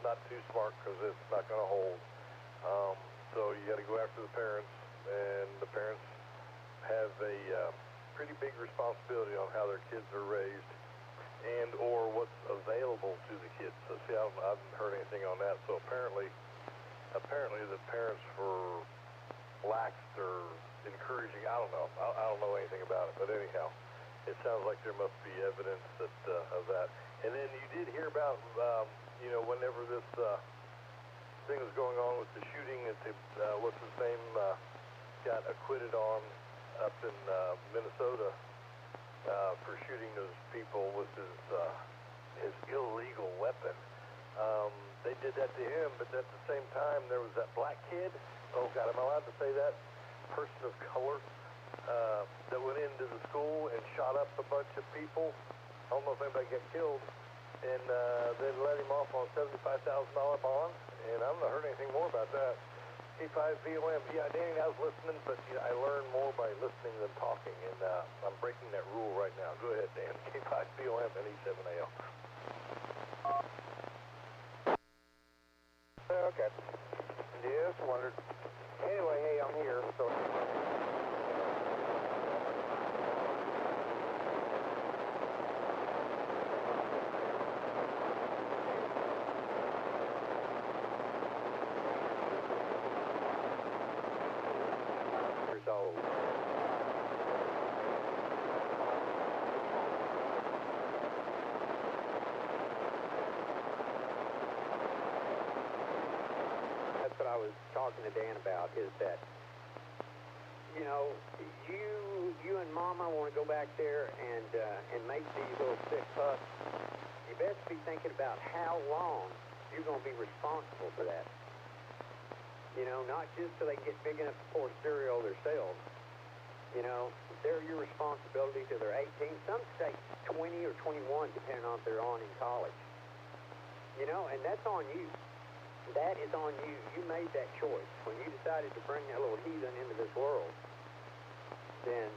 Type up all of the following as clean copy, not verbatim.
not too smart because it's not going to hold. So you got to go after the parents, and the parents have a pretty big responsibility on how their kids are raised and or what's available to the kids. So see, I haven't heard anything on that. So apparently the parents were laxed or encouraging. I don't know. I don't know anything about it. But anyhow, it sounds like there must be evidence that of that. And then you did hear about, whenever this thing was going on with the shooting, what's his name got acquitted on up in Minnesota for shooting those people with his illegal weapon. They did that to him, but at the same time, there was that black kid. Oh, God, am I allowed to say that? Person of color that went into the school and shot up a bunch of people. I don't know if anybody got killed. And they let him off on a $75,000 bond. And I've not heard anything more about that. K5VOM. Yeah, Danny, I was listening, but I learn more by listening than talking. And I'm breaking that rule right now. Go ahead, Dan. K5VOM and E7AL. Okay. Just wondered. Anyway, hey, I'm here, so... Years old. What I was talking to Dan about is that, you and Mama want to go back there and make these little sick pups. You best be thinking about how long you're going to be responsible for that. Not just so they can get big enough to pour cereal themselves. They're your responsibility till they're 18. Some states 20 or 21, depending on if they're on in college. And that's on you. That is on you. You made that choice. When you decided to bring that little heathen into this world, then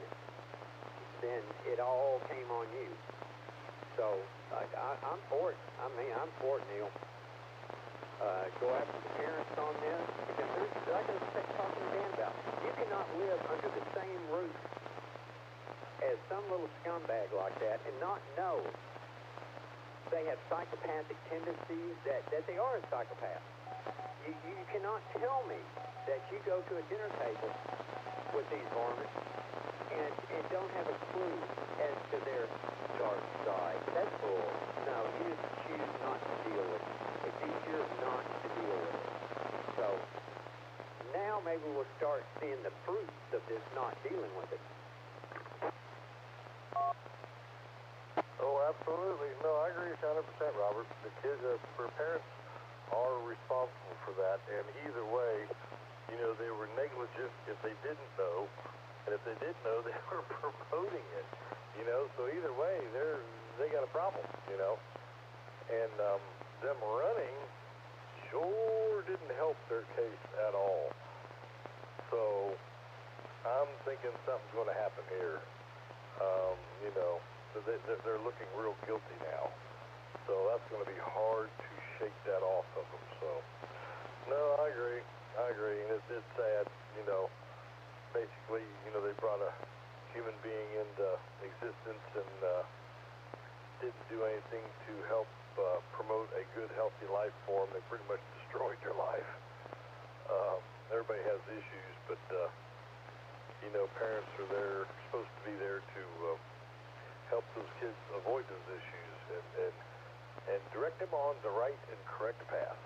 it all came on you. So I'm for it. I'm for it, Neil. Go after the parents on this, because like I was talking to Dan about, you cannot live under the same roof as some little scumbag like that and not know they have psychopathic tendencies, that they are a psychopath. You cannot tell me that you go to a dinner table with these varmints and don't have a clue as to their dark side. That's bull. No, you just choose not to deal with it. It's easier not to deal with it. So now maybe we'll start seeing the fruits of this not dealing with it. Oh, absolutely. No, I agree 100%, Robert. The kids, for parents, are responsible for that, and either way, they were negligent if they didn't know, and if they did know, they were promoting it, so either way, they got a problem, and them running sure didn't help their case at all. So I'm thinking something's going to happen here. They're looking real guilty now. So that's going to be hard to shake that off of them. So, no, I agree. And it's sad, basically, they brought a human being into existence and didn't do anything to help promote a good, healthy life for them. They pretty much destroyed their life. Everybody has issues, but, parents are supposed to be there to help those kids avoid those issues and direct them on the right and correct path.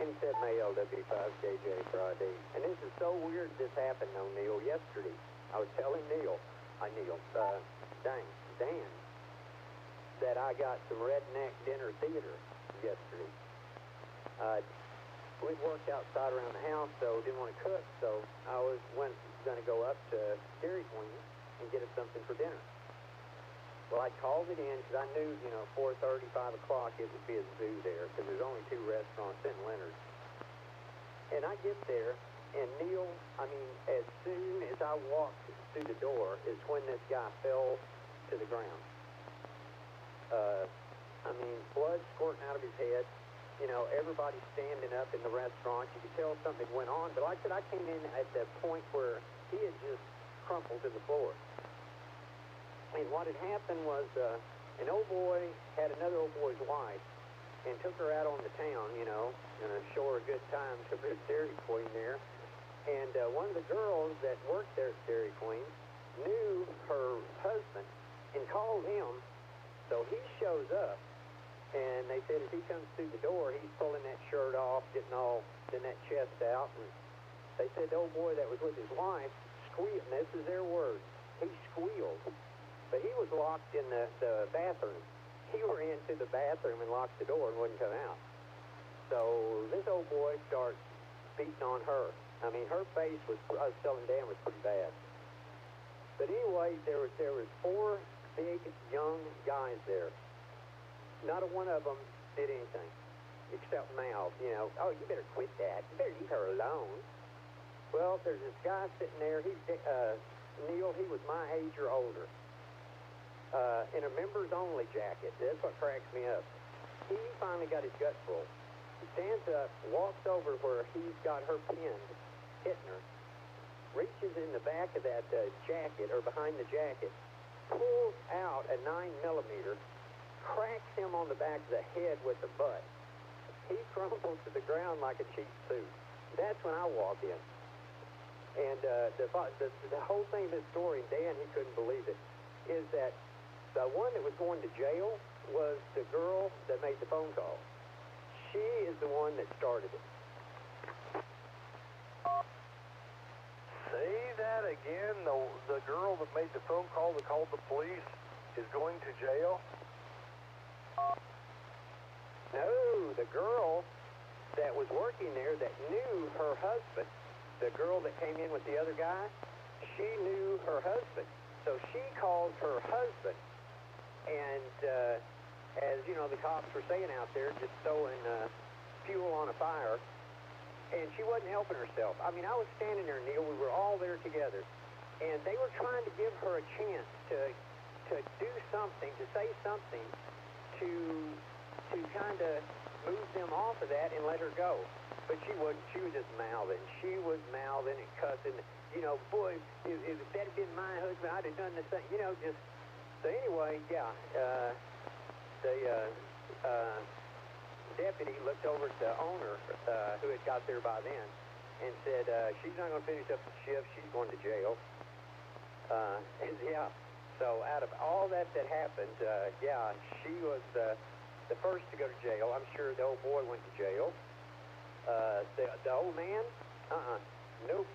N7ALW5JJ Friday. And this is so weird this happened though, Neil. Yesterday, I was telling Dan, that I got some redneck dinner theater yesterday. We'd worked outside around the house, so didn't want to cook, so I was going to go up to Dairy Queen and get us something for dinner. Well, I called it in because I knew, 4:30, 5 o'clock, it would be a zoo there because there's only 2 restaurants in Leonard. And I get there, And Neil, I mean, as soon as I walked through the door is when this guy fell to the ground. I mean, blood squirting out of his head. You know, everybody standing up in the restaurant. You could tell something went on. But like I said, I came in at the point where he had just crumpled to the floor. And what had happened was an old boy had another old boy's wife and took her out on the town, you know, show her a good time, took her to Dairy Queen there. And one of the girls that worked there at Dairy Queen knew her husband and called him. So he shows up. And they said as he comes through the door, he's pulling that shirt off, getting all, getting that chest out. And they said the old boy that was with his wife squealed, and this is their word, he squealed. But he was locked in the bathroom. He ran to the bathroom and locked the door and wouldn't come out. So this old boy starts beating on her. I mean, her face was, I was telling Dan, was pretty bad. But anyway, there was 4 big, young guys there. Not a one of them did anything except mouth, you know, oh, you better quit that. You better leave her alone. Well, there's this guy sitting there. He's, Neil, he was my age or older. In a members-only jacket. That's what cracks me up. He finally got his gut full. He stands up, walks over where he's got her pinned, hitting her, reaches in the back of that jacket, or behind the jacket, pulls out a 9mm, cracks him on the back of the head with the butt. He crumbles to the ground like a cheap suit. That's when I walk in. And the whole thing of this story, Dan, he couldn't believe it, is that the one that was going to jail was the girl that made the phone call. She is the one that started it. Say that again. The girl that made the phone call that called the police is going to jail? No, the girl that was working there that knew her husband, the girl that came in with the other guy, she knew her husband. So she called her husband. And as you know, the cops were saying out there, just throwing fuel on a fire. And she wasn't helping herself. I mean, I was standing there, Neil. We were all there together. And they were trying to give her a chance to do something, to say something, to kind of move them off of that and let her go. But she wasn't. She was just mouthing. She was mouthing and cussing. You know, boy, if that had been my husband, I'd have done the same. You know, just... So anyway, yeah, the deputy looked over at the owner, who had got there by then, and said, she's not going to finish up the shift. She's going to jail. And yeah, so out of all that happened, yeah, she was the first to go to jail. I'm sure the old boy went to jail. The old man, nope.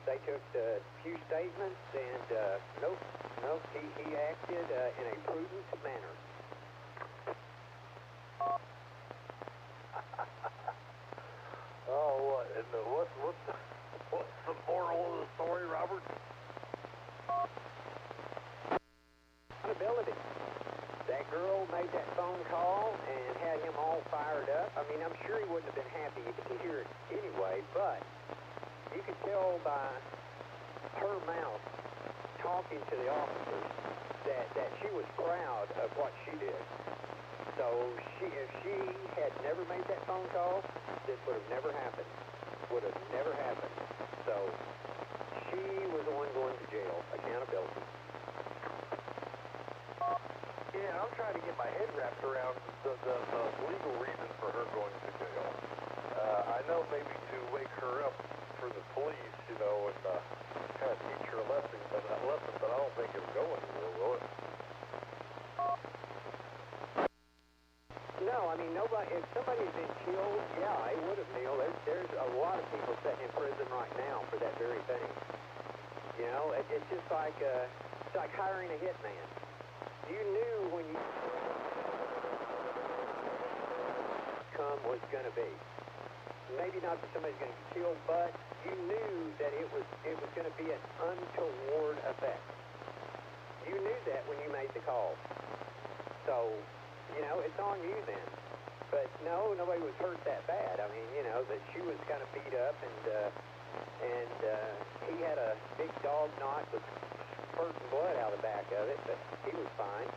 They took a few statements, and nope, he acted in a prudent manner. Oh, what? And what's the moral of the story, Robert? Accountability. That girl made that phone call and had him all fired up. I mean, I'm sure he wouldn't have been happy to hear it anyway, but you could tell by her mouth talking to the officers that she was proud of what she did. So if she had never made that phone call, this would have never happened. Would have never happened. So she was the one going to jail. Accountability. Yeah, I'm trying to get my head wrapped around the legal reason for her going to jail. I know maybe to wake her up for the police, you know, and kind of teach her a lesson, but I don't think it'll go anywhere, will it? No, I mean, nobody, if somebody had been killed, yeah, it would have, Neil. There's a lot of people sitting in prison right now for that very thing. You know, it's just like, it's like hiring a hitman. You knew when you come was going to be. Maybe not that somebody's going to get killed, but you knew that it was going to be an untoward effect. You knew that when you made the call. So, you know, it's on you then. But no, nobody was hurt that bad. I mean, you know, that she was kind of beat up, and he had a big dog knot with spurting blood out of the back of it, but he was fine.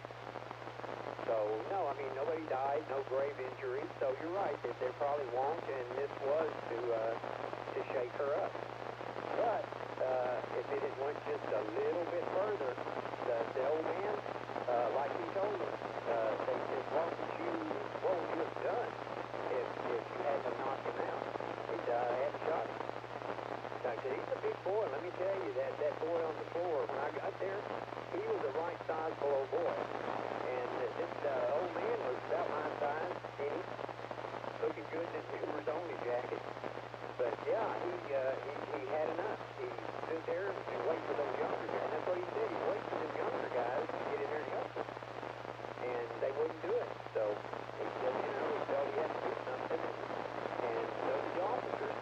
So, no, I mean, nobody died, no grave injuries. So you're right, that there probably won't, and this was to shake her up. But if it had went just a little bit further, the old man, like he told us, they said, what would you have done if you hadn't knocked him out? He'd have shot him. So I said, he's a big boy. Let me tell you, that boy on the floor, when I got there, he was a right size below boy. And this old man was about my size, skinny, looking good in his members only jacket. But yeah, he had enough. He stood there and waited for those younger guys. That's what he did. He waited for them younger guys to get in there and help him. And they wouldn't do it. So he said, you know, he felt he had to do something. And so did the officers.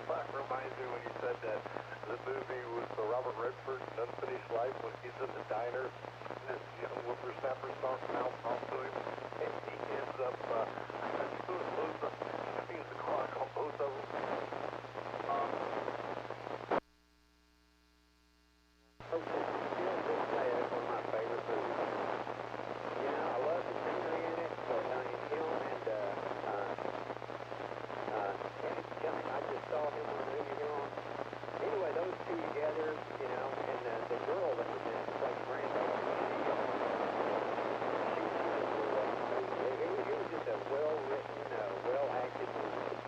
That reminds me when you said that the movie was the Robert Redford Unfinished Life when he's in the diner and this young whippersnapper starts mouth to him and he ends up doing both of them. He's the clock on both of them. That's one of my favorite movies. You know, I love the scenery in it, but him and I just saw him on the movie on. Anyway, those two together, you know, and the girl that was in it, played granddaughter, it was just a well-written, well-acted movie.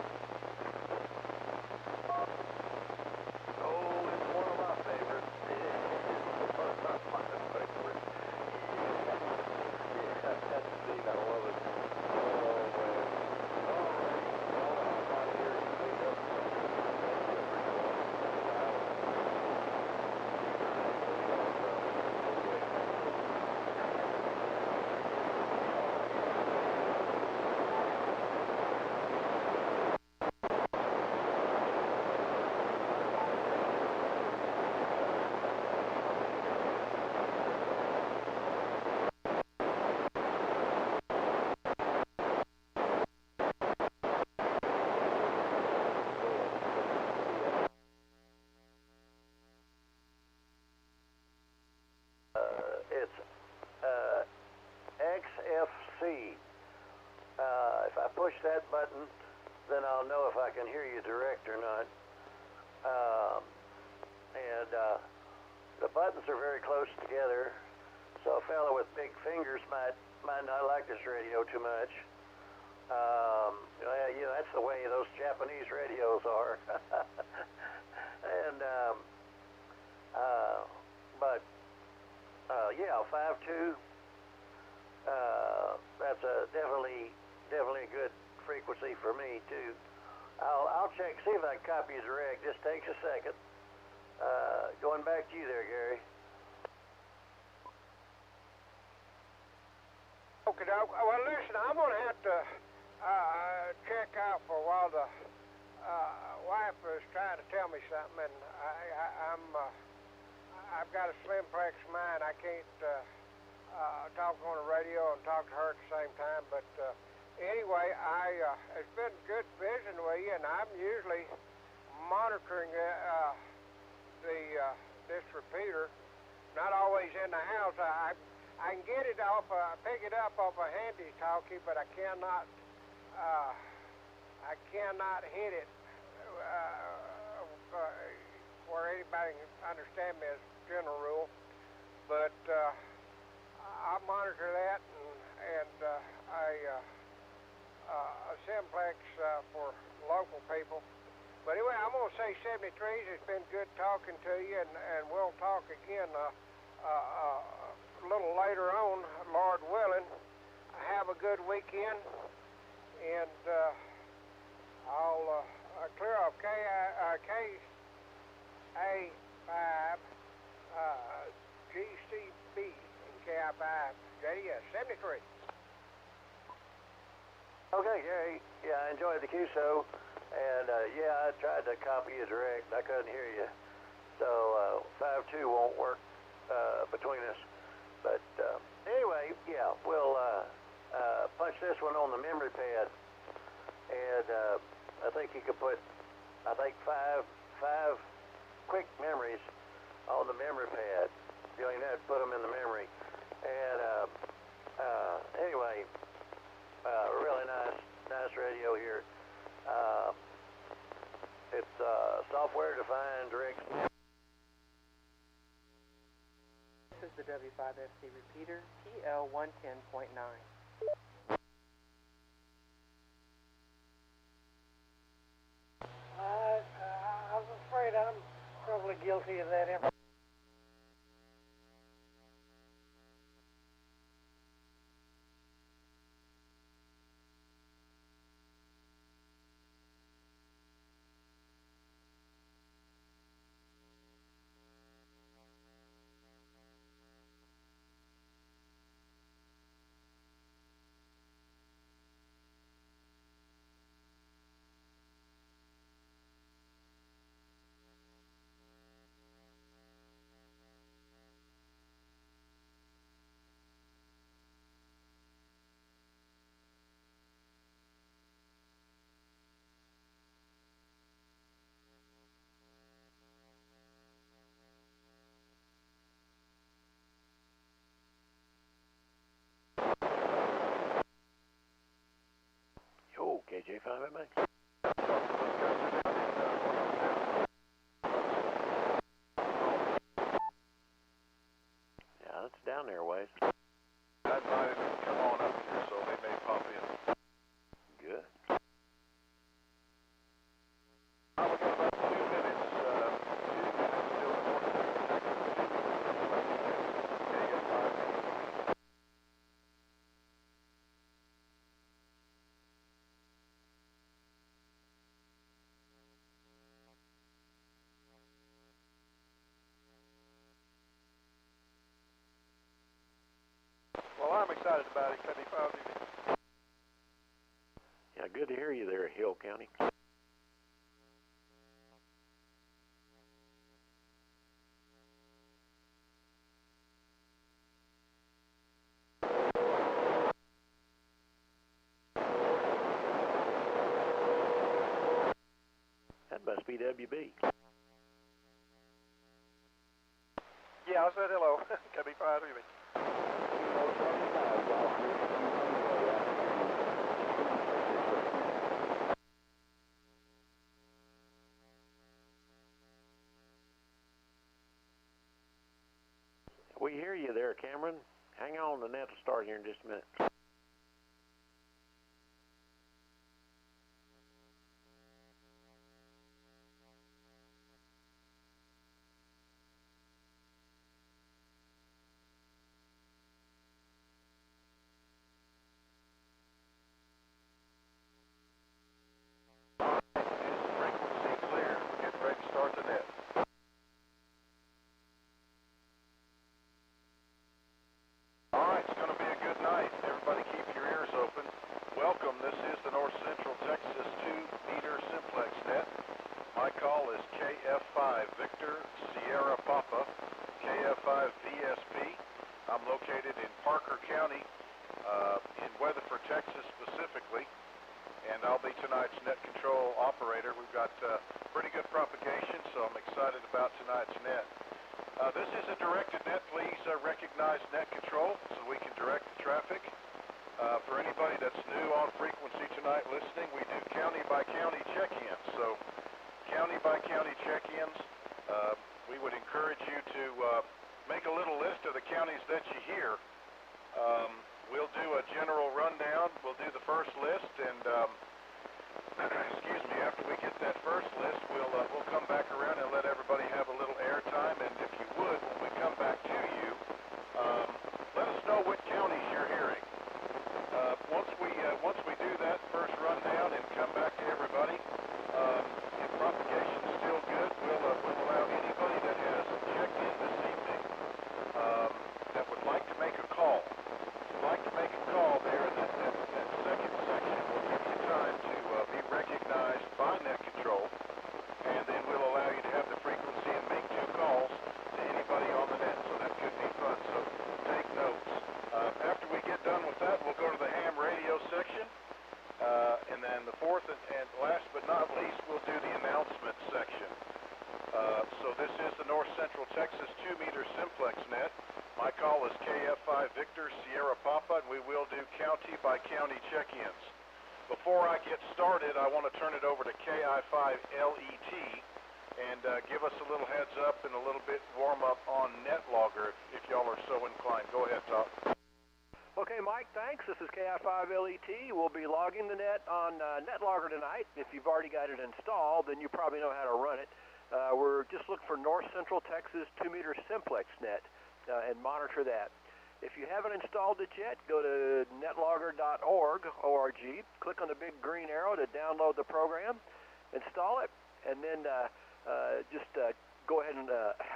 Oh, it's one of my favorites. It's one of my favorites. Yeah, that scene, I love it. Oh, man. All right. Well, I'm out here. You pick up it's XFC. If I push that button, then I'll know if I can hear you direct or not. The buttons are very close together, so a fellow with big fingers might not like this radio too much. You know, that's the way those Japanese radios are. And yeah, 5.2. That's definitely a good frequency for me too. I'll check, see if I can copy you direct. Just takes a second. Going back to you there, Gary. Okay, well, listen, I'm going to have to check out for a while. The wife was trying to tell me something, and I've got a Simplex mind. I can't talk on the radio and talk to her at the same time. But anyway, it's been good visiting with you, and I'm usually monitoring this repeater. Not always in the house. I can get it off, pick it up off a handy talkie, but I cannot hit it where anybody can understand me as a general rule. But I monitor that, and a Simplex for local people. But anyway, I'm going to say 73s. It's been good talking to you, and we'll talk again a little later on, Lord willing. Have a good weekend, and I'll clear off KA5 GCB and KA5 JDS 73. Okay, Gary. Yeah, I enjoyed the QSO, and yeah, I tried to copy you direct. I couldn't hear you, so 5.2 won't work between us. But anyway, Yeah, we'll punch this one on the memory pad, and I think you could put, five quick memories on the memory pad. You don't even have to put them in the memory. And anyway, really nice radio here. It's software-defined direct. This is the W5FT repeater, TL110.9. I'm afraid I'm probably guilty of that. Yo, KJ5MX. Yeah, it's down there a ways. I invited them to come on up here, so they may pop in. Good. We got about 2 minutes, still Well, I'm excited about it, KB5. Yeah, good to hear you there, Hill County. That must be WB. Yeah, I said hello. KB5. We hear you there, Cameron. Hang on, the net will start here in just a minute. Frequency clear. Getting ready to start the net. All right, it's going to be a good night. Everybody keep your ears open. Welcome. This is the North Central Texas 2-meter Simplex net. My call is KF5 Victor Sierra Papa, KF5 VSP. I'm located in Parker County, in Weatherford, Texas specifically, and I'll be tonight's net control operator. We've got pretty good propagation, so I'm excited about tonight's net. This is a directed net. Please recognize net control so we can direct the traffic. For anybody that's new on frequency tonight listening, we do county-by-county check-ins. So county-by-county check-ins, we would encourage you to make a little list of the counties that you hear. We'll do a general rundown. We'll do the first list, and excuse me, after we get that first list, we'll come back around and let everybody have a little airtime. And if you would, when we come back to you, let us know what counties you're hearing. Once we do that first rundown and come back to everybody, if propagation is still good, we'll allow anybody that has checked in before I get started, I want to turn it over to KI5LET and give us a little heads up and a little bit warm up on NetLogger if y'all are so inclined. Go ahead, Tom. Okay, Mike, thanks. This is KI5LET. We'll be logging the net on NetLogger tonight. If you've already got it installed, then you probably know how to run it. We're just looking for North Central Texas 2-meter Simplex net and monitor that. If you haven't installed it yet, go to netlogger.org, click on the big green arrow to download the program, install it, and then just go ahead and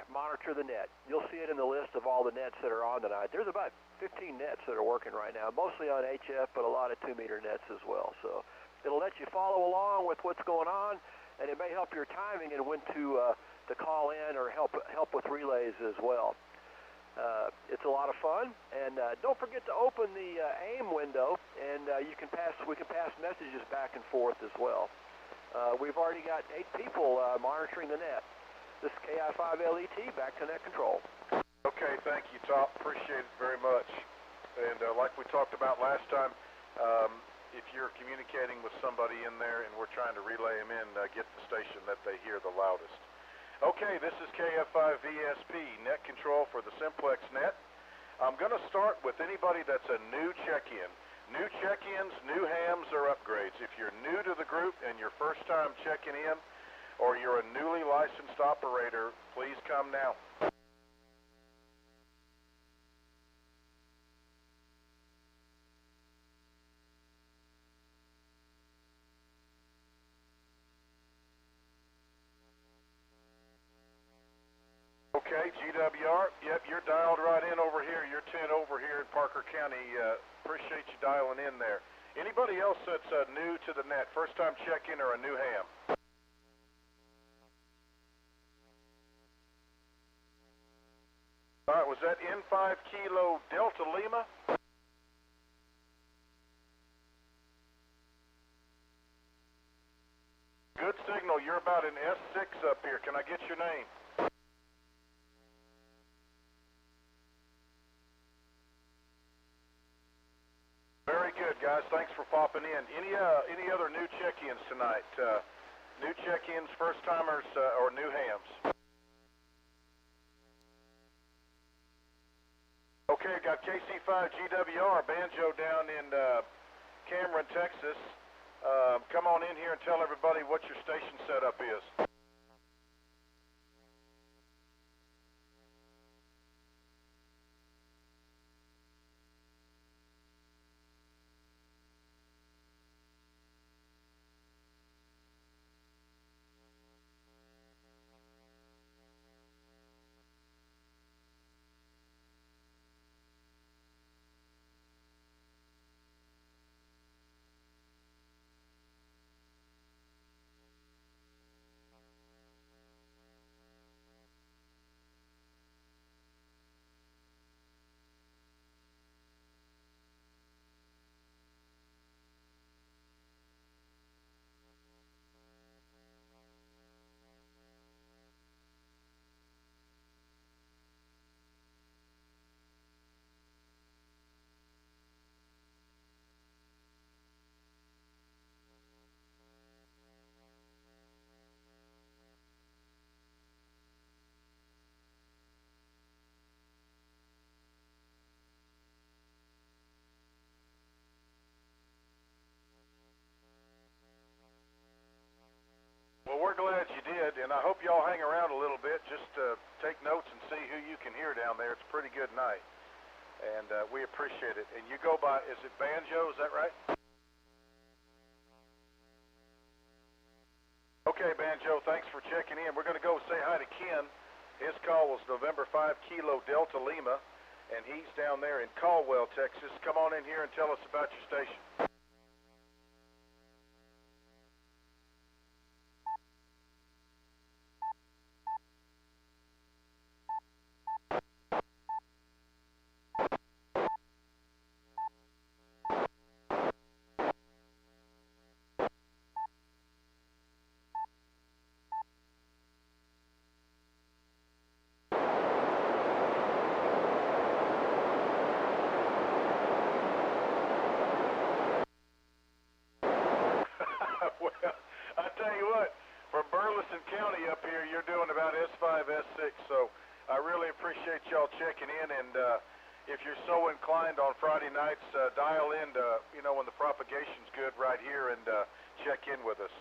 monitor the net. You'll see it in the list of all the nets that are on tonight. There's about 15 nets that are working right now, mostly on HF, but a lot of 2-meter nets as well. So it'll let you follow along with what's going on, and it may help your timing and when to call in or help with relays as well. It's a lot of fun, and don't forget to open the AIM window, and we can pass messages back and forth as well. We've already got 8 people monitoring the net. This is KI5LET, back to net control. Okay, thank you, Tom. Appreciate it very much. And like we talked about last time, if you're communicating with somebody in there and we're trying to relay them in, get the station that they hear the loudest. Okay, this is KF5VSP, net control for the Simplex net. I'm going to start with anybody that's a new check-in. New check-ins, new hams, or upgrades. If you're new to the group and your first time checking in, or you're a newly licensed operator, please come now. Okay, GWR, yep, you're dialed right in over here. You're 10 over here in Parker County. Appreciate you dialing in there. Anybody else that's new to the net, first time check-in or a new ham? All right, was that N5 Kilo Delta Lima? Good signal. You're about in S6 up here. Can I get your name? Very good, guys. Thanks for popping in. Any other new check-ins tonight? New check-ins, first-timers, or new hams? Okay, got KC5GWR, Banjo down in Cameron, Texas. Come on in here and tell everybody what your station setup is. Well, we're glad you did, and I hope y'all hang around a little bit just to take notes and see who you can hear down there. It's a pretty good night, and we appreciate it. And you go by, is it Banjo, is that right? Okay, Banjo, thanks for checking in. We're going to go say hi to Ken. His call was November 5 Kilo Delta Lima, and he's down there in Caldwell, Texas. Come on in here and tell us about your station. me up here. You're doing about S5, S6, so I really appreciate y'all checking in. And if you're so inclined on Friday nights, dial in to, when the propagation's good right here and check in with us.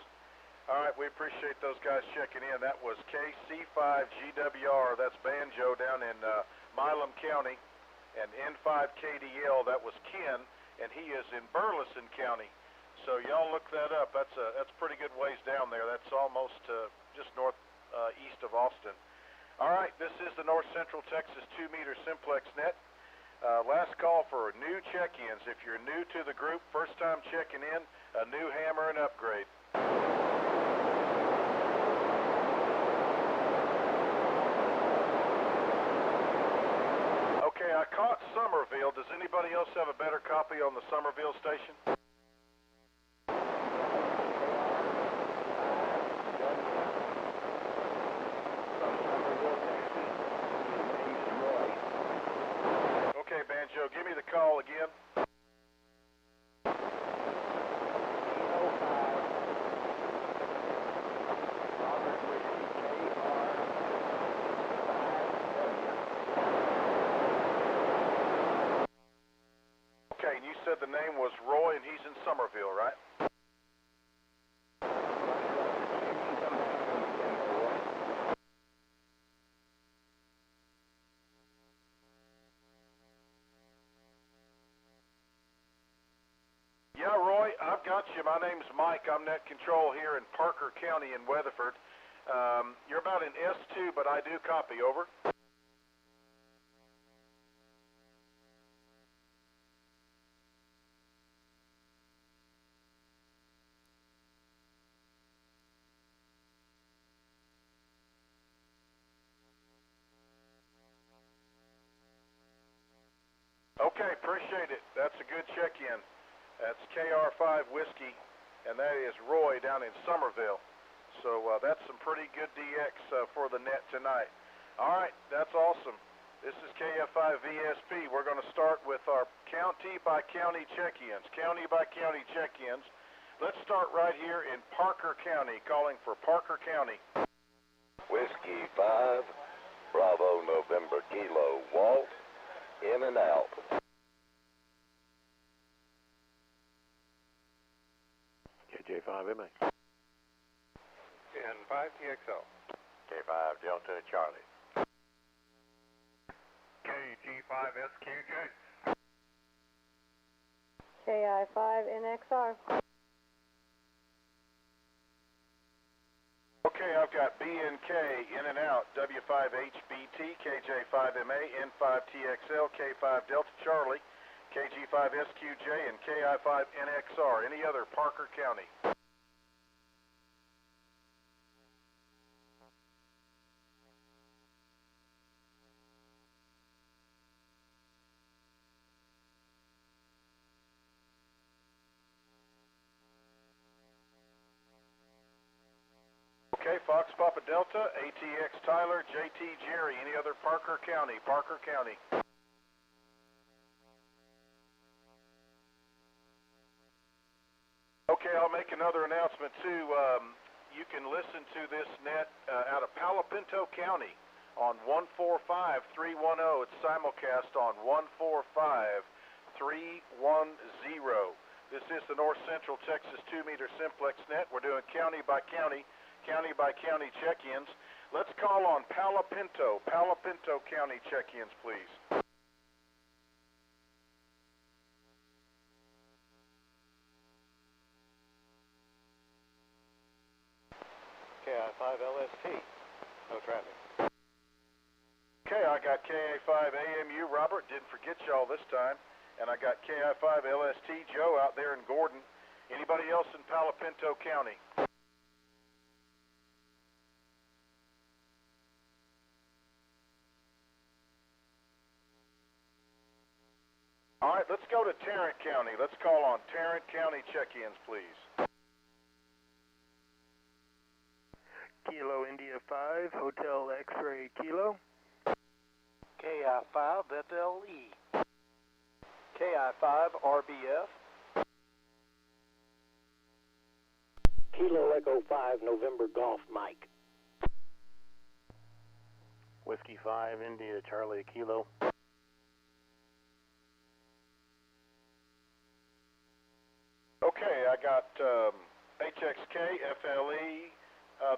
All right, we appreciate those guys checking in. That was KC5GWR, that's Banjo down in Milam County, and N5KDL, that was Ken, and he is in Burleson County. So y'all look that up. That's pretty good ways down there. That's almost just east of Austin. All right, this is the North Central Texas 2-meter Simplex net. Last call for new check-ins. If you're new to the group, first time checking in, a new hammer and upgrade. Okay, I caught Somerville. Does anybody else have a better copy on the Somerville station? Okay, Banjo, give me the call again. Okay, and you said the name was Roy, and he's in Somerville, right? Yeah, Roy, I've got you. My name's Mike. I'm Net Control here in Parker County in Weatherford. You're about in S2, but I do copy. Over. Okay, appreciate it. That's a good check-in. That's KR5 Whiskey, and that is Roy down in Somerville. So that's some pretty good DX for the net tonight. All right, that's awesome. This is KF5 VSP. We're going to start with our county-by-county check-ins. County-by-county check-ins. Let's start right here in Parker County, calling for Parker County. Whiskey 5, Bravo November Kilo, Walt, in and out. KJ5MA. N5TXL. K5 Delta Charlie. KG5SQJ. KI5NXR. Okay, I've got BNK in and out, W5HBT, KJ5MA, N5TXL, K5 Delta Charlie, KG5SQJ, and KI5NXR. Any other Parker County? Okay, Fox Papa Delta, ATX Tyler, JT Jerry. Any other Parker County? Parker County. Okay, I'll make another announcement too. You can listen to this net out of Palo Pinto County on 145310. It's simulcast on 145310. This is the North Central Texas 2-meter Simplex net. We're doing county by county check-ins. Let's call on Palo Pinto County check-ins, please. KI5LST. No traffic. Okay, I got KA5AMU Robert. Didn't forget y'all this time. And I got KI5LST Joe out there in Gordon. Anybody else in Palo Pinto County? All right, let's go to Tarrant County. Let's call on Tarrant County check-ins, please. Kilo India 5, Hotel X-Ray Kilo. KI5 FLE. KI5 RBF. Kilo Echo 5 November Golf Mike. Whiskey 5, India, Charlie Kilo. Okay, I got HXK, FLE,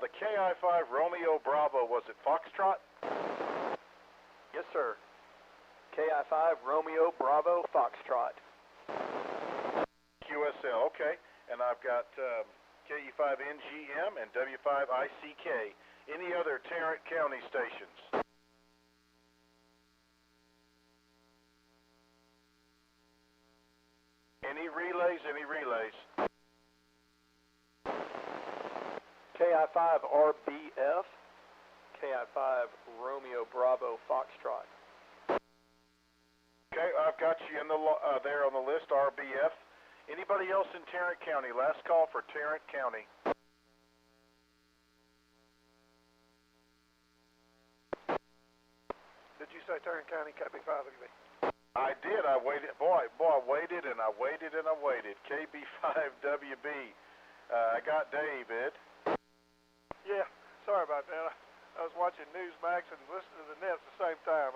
the KI-5 Romeo Bravo, was it Foxtrot? Yes, sir. KI-5 Romeo Bravo Foxtrot. QSL, okay. And I've got KE5NGM and W5ICK. Any other Tarrant County stations? Any relays? Any relays? KI-5 RBF, KI-5 Romeo Bravo Foxtrot. Okay, I've got you in the there on the list, RBF. Anybody else in Tarrant County? Last call for Tarrant County. Did you say Tarrant County KB5EB? I did. I waited. Boy, I waited and I waited and I waited. KB5WB. I got David. Yeah, sorry about that. I was watching Newsmax and listening to the net at the same time.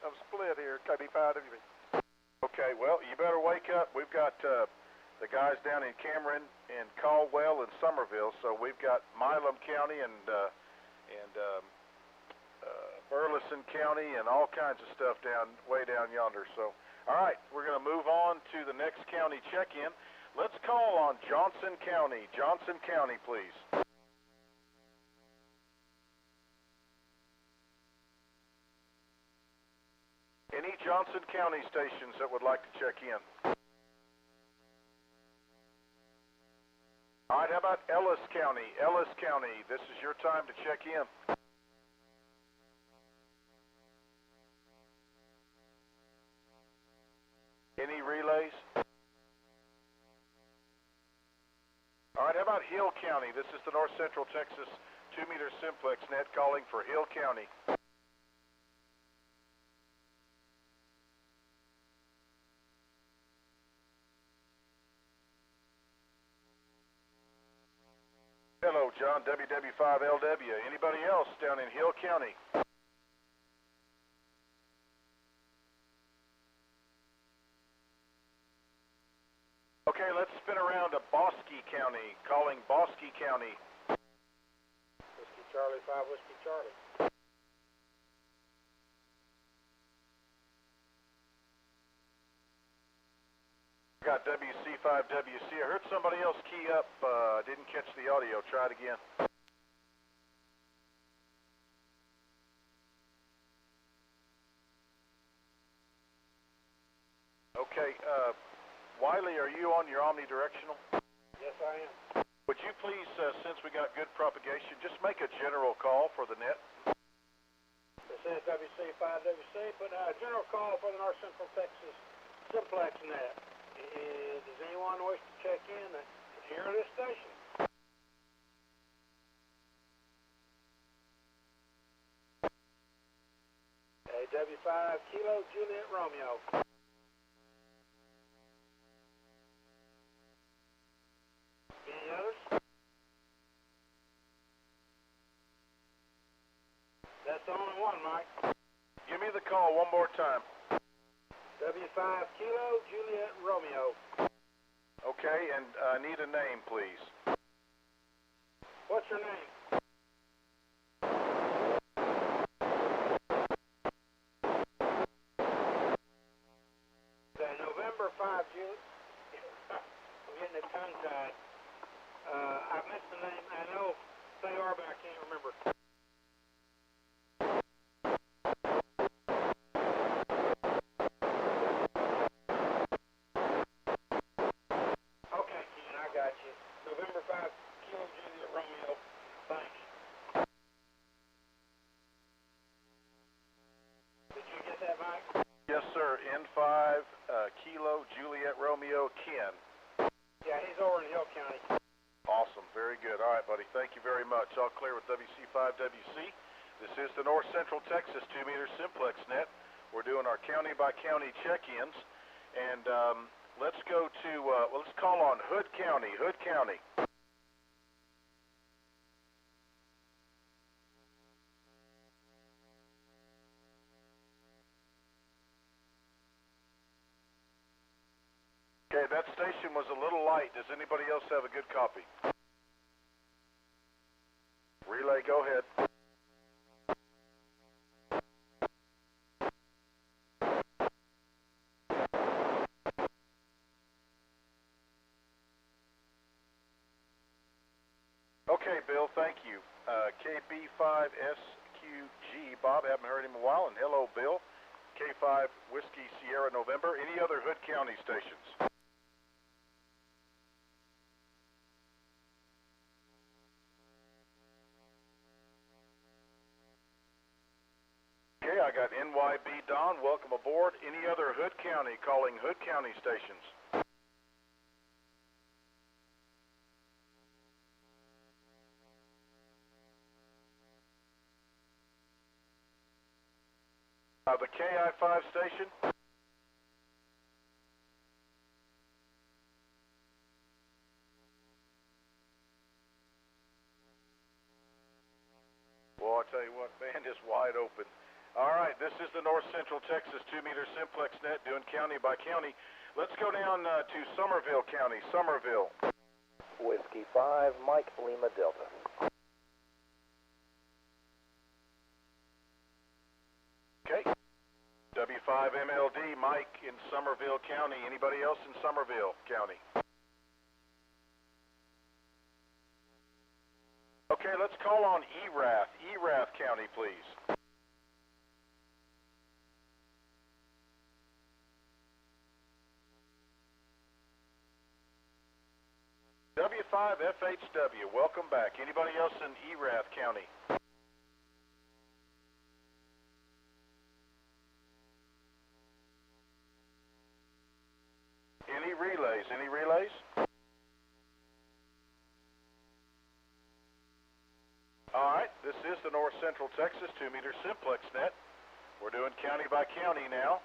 I'm split here, KB5WB. Okay, well, you better wake up. We've got the guys down in Cameron and Caldwell and Somerville, so we've got Milam County and Burleson County and all kinds of stuff way down yonder. So, all right, we're going to move on to the next county check-in. Let's call on Johnson County. Johnson County, please. Any Johnson County stations that would like to check in? All right, how about Ellis County? Ellis County, this is your time to check in. Any relays? All right, how about Hill County? This is the North Central Texas 2-meter Simplex net calling for Hill County. Hello, John, WW5LW. Anybody else down in Hill County? Okay, let's spin around to Bosque County, calling Bosque County. Whiskey Charlie 5, Whiskey Charlie. Got WC5WC. I heard somebody else key up. Didn't catch the audio. Try it again. Okay, Wiley, are you on your omnidirectional? Yes, I am. Would you please, since we got good propagation, just make a general call for the net? This is WC5WC, putting out a general call for the North Central Texas Simplex net. Does anyone wish to check in and hear this station? W5 Kilo Juliet Romeo. Any others? That's the only one, Mike. Give me the call one more time. W5 Kilo Juliet Romeo. Okay, and I need a name, please. What's your name? The November 5 Juliet. I'm getting it tongue-tied. I missed the name. I know they are, but I can't remember. Okay, Ken, I got you. November 5 Kilo Juliet Romeo. Thanks. Did you get that, Mike? Yes, sir. N5 Kilo Juliet Romeo Ken. Yeah, he's over in Hill County. Awesome. Very good. All right, buddy. Thank you very much. All clear with WC5WC. This is the North Central Texas 2-meter Simplex net. We're doing our county-by-county check-ins. And let's go to, let's call on Hood County. Hood County. station was a little light. Does anybody else have a good copy? Relay, go ahead. Okay, Bill, thank you. KB5SQG, Bob, haven't heard him in a while, and hello, Bill. K5 Whiskey Sierra November. Any other Hood County stations? Okay, I got NYB Don, welcome aboard. Any other Hood County calling Hood County stations? The KI5 station? Well, I tell you what, band is wide open. All right, this is the North Central Texas 2-meter Simplex net doing county by county. Let's go down to Somerville County. Somerville. Whiskey 5, Mike Lima Delta. Okay. W5MLD, Mike in Somerville County. Anybody else in Somerville County? Okay, let's call on Erath County, please. W5FHW, welcome back. Anybody else in Erath County? Any relays? Any relays? All right, this is the North Central Texas 2-meter Simplex net. We're doing county by county now.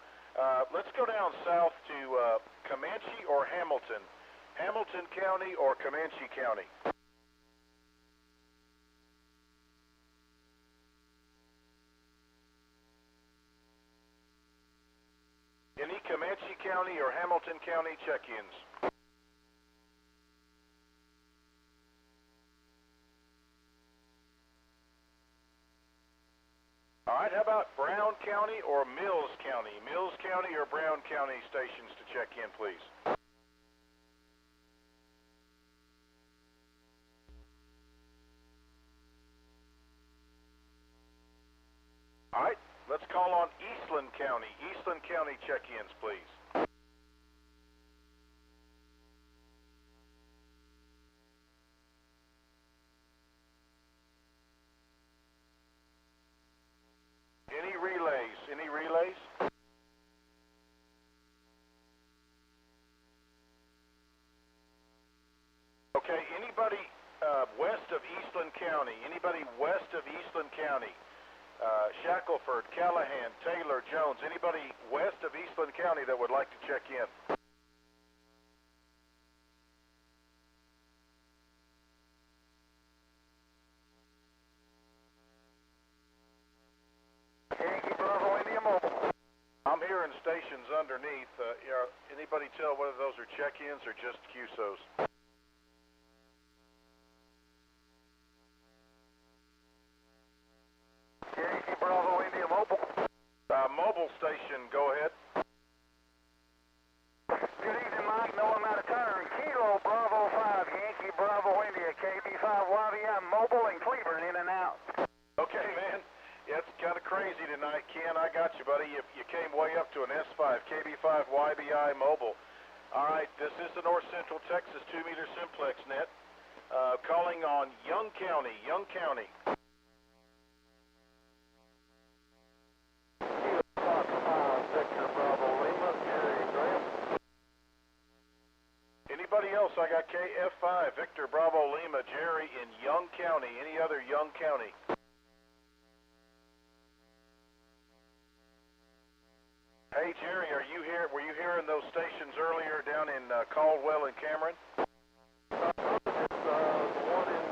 Let's go down south to Comanche or Hamilton. Hamilton County or Comanche County? Any Comanche County or Hamilton County check-ins? All right, how about Brown County or Mills County? Mills County or Brown County stations to check in, please? All right, let's call on Eastland County. Eastland County check-ins, please. Any relays? Any relays? Okay, anybody west of Eastland County? Anybody west of Eastland County? Shackelford, Callahan, Taylor, Jones. Anybody west of Eastland County that would like to check in? Yankee Bravo India Mobile. I'm hearing stations underneath. Anybody tell whether those are check-ins or just QSOs? Yankee Bravo India Mobile. Mobile station, go ahead. Good evening, Mike. No, I'm out of turn. Kilo Bravo 5, Yankee Bravo India, KB5 YVI Mobile in Cleveland, in and out. Okay, man. Yeah, it's kind of crazy tonight. Ken, I got you, buddy. You came way up to an S5, KB5 YBI Mobile. All right, this is the North Central Texas 2-meter Simplex net. Calling on Young County. Young County. Victor Bravo Lima, Jerry Graham. Anybody else? I got KF5, Victor Bravo Lima, Jerry in Young County. Any other Young County? Hey, Jerry, are you here? Were you hearing those stations earlier down in Caldwell and Cameron? The one in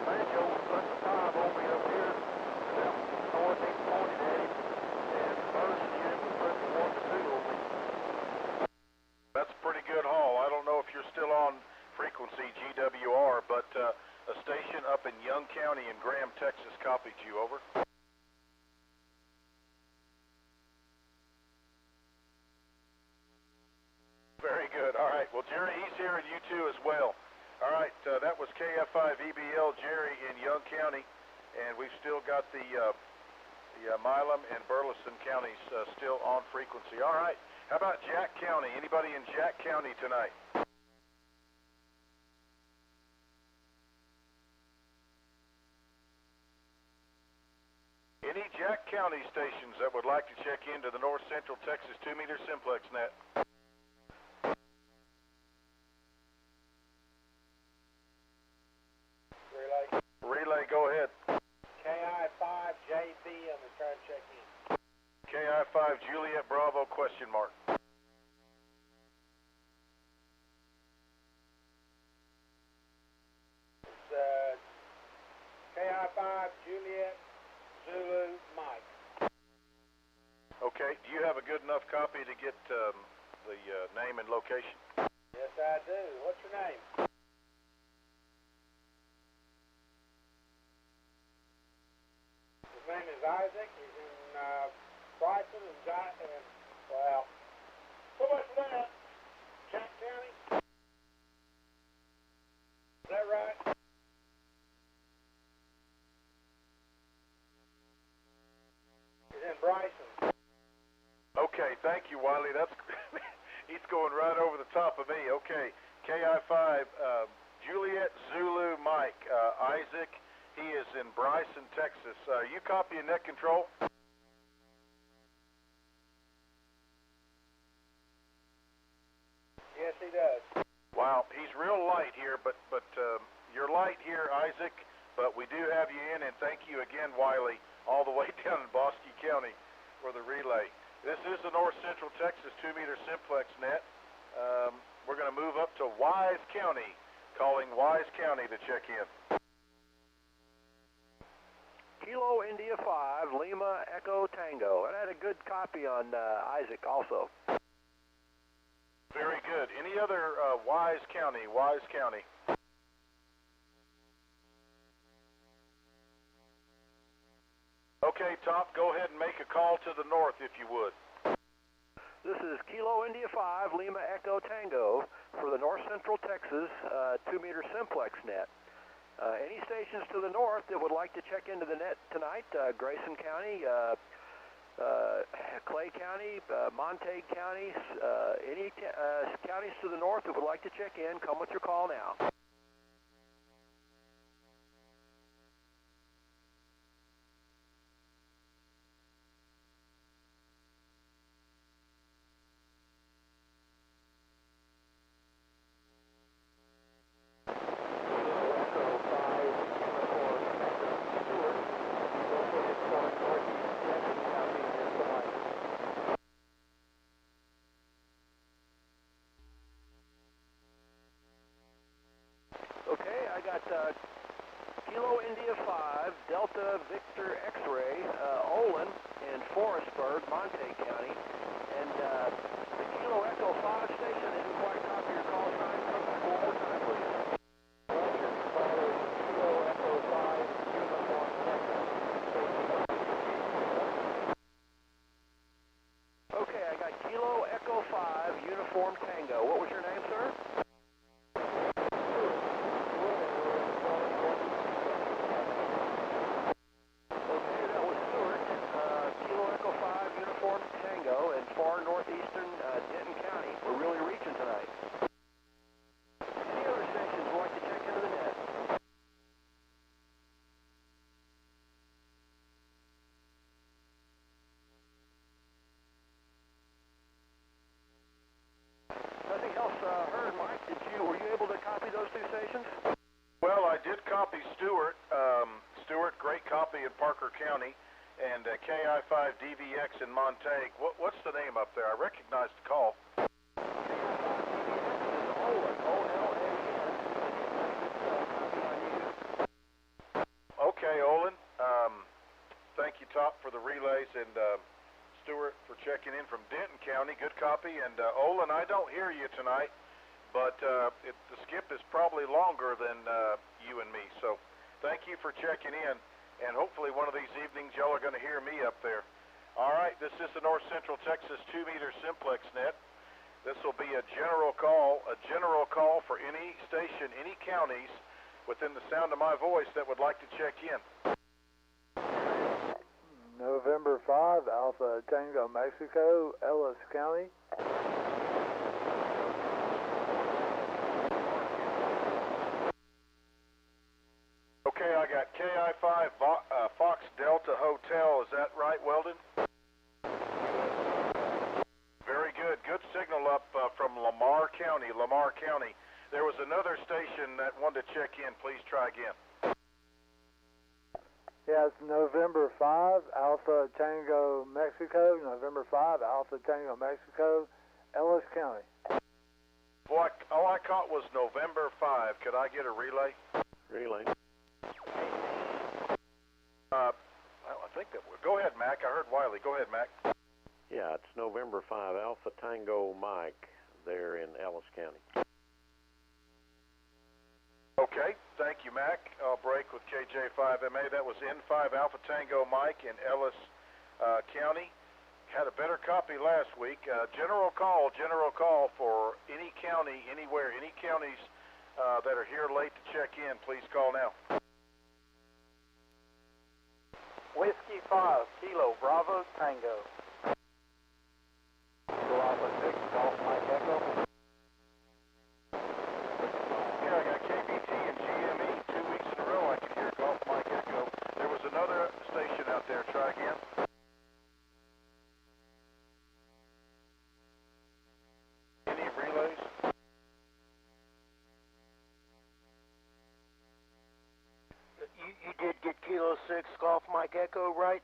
Banjo put the 5 on me up here, about northeast pointed at him, and first unit was putting 1 to 2 on me. That's a pretty good haul. I don't know if if you're still on frequency GWR, but a station up in Young County in Graham, Texas copied you, over. Very good. All right. Well, Jerry, he's hearing you too as well. All right. That was KF5EBL Jerry in Young County, and we've still got the Milam and Burleson counties still on frequency. All right. How about Jack County? Anybody in Jack County tonight? Any Jack County stations that would like to check into the North Central Texas 2-meter simplex net? Relay, go ahead. KI5JB, I'm going to try to check in. KI5 Juliet Bravo question mark. It's KI5 Juliet Zulu Mike. Okay, do you have a good enough copy to get the name and location? Yes, I do. What's your name? His name is Isaac. He's in Bryson and well, so much for that. Jack County. Is that right? He's in Bryson. Okay, thank you, Wiley. That's he's going right over the top of me. Okay, KI5 Juliet Zulu Mike Isaac. He is in Bryson, Texas. You copying net control? Yes, he does. Wow, he's real light here, but you're light here, Isaac. But we do have you in, and thank you again, Wiley, all the way down in Bosque County for the relay. This is the North Central Texas 2-meter simplex net. We're going to move up to Wise County, calling Wise County to check in. Kilo India 5, Lima Echo Tango. And I had a good copy on Isaac also. Very good. Any other Wise County? Wise County. Okay, Top, go ahead and make a call to the north if you would. This is Kilo India 5, Lima Echo Tango for the North Central Texas 2-meter simplex net. Any stations to the north that would like to check into the net tonight, Grayson County, Clay County, Montague County, any counties to the north that would like to check in, come with your call now. Kilo India 5, Delta Victor X-Ray, Olin in Forestburg, Montague County, and the Kilo Echo 5 station that didn't quite copy your call sign. Come back one more time, please. Kilo Echo 5, Uniform Texas. Okay, I got Kilo Echo 5, Uniform Tango. What was your name, sir? Far northeastern Denton County. We're really reaching tonight. Any other stations would like to check into the net? Nothing else heard, Mike. Were you able to copy those two stations? Well, I did copy Stewart. Stewart, great copy in Parker County. And KI5DVX in Montague. What's the name up there? I recognized the call. Okay, Olin. Thank you, Top, for the relays, and Stewart for checking in from Denton County. Good copy. And Olin, I don't hear you tonight. but the skip is probably longer than you and me. So thank you for checking in, and hopefully one of these evenings y'all are going to hear me up there. All right, this is the North Central Texas 2-meter Simplex net. This will be a general call for any station, any counties within the sound of my voice that would like to check in. November 5, Alpha Tango, Mexico, Ellis County. Okay, I got KI-5 Fox Delta Hotel. Is that right, Weldon? Very good. Good signal up from Lamar County. There was another station that wanted to check in. Please try again. Yeah, it's November 5, Alpha Tango, Mexico. November 5, Alpha Tango, Mexico, Ellis County. Boy, all I caught was November 5. Could I get a relay? Relay. I think that would. Go ahead, Mac. I heard Wiley. Go ahead, Mac. Yeah, it's November 5, Alpha Tango Mike there in Ellis County. Okay, thank you, Mac. I'll break with KJ5MA. That was N5 Alpha Tango Mike in Ellis County. Had a better copy last week. General call for any county, anywhere, any counties that are here late to check in. Please call now. Whiskey 5, Kilo, Bravo, Tango. Alpha 6, Golf Mike Echo. Yeah, I got KBT and GME 2 weeks in a row. I can hear Golf Mike Echo. There was another station out there. Try again. Any relays? You did get Kilo 6, Golf Mike Echo, right?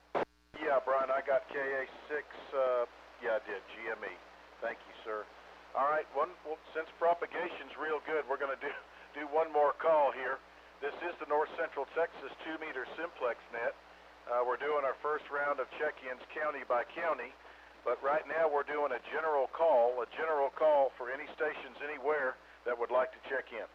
Yeah, Brian, I got KA6. Yeah, I did. GME. Thank you, sir. All right, well, since propagation's real good, we're going to do one more call here. This is the North Central Texas 2-meter Simplex net. We're doing our first round of check-ins county by county, but right now we're doing a general call for any stations anywhere that would like to check in.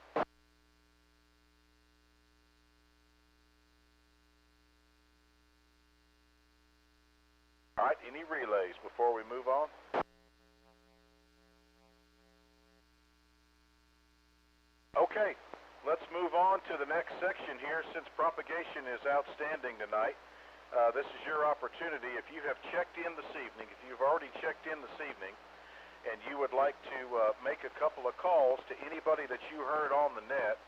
All right, any relays before we move on? Okay, let's move on to the next section here since propagation is outstanding tonight. This is your opportunity. If you have checked in this evening, if you've already checked in this evening, and you would like to make a couple of calls to anybody that you heard on the net,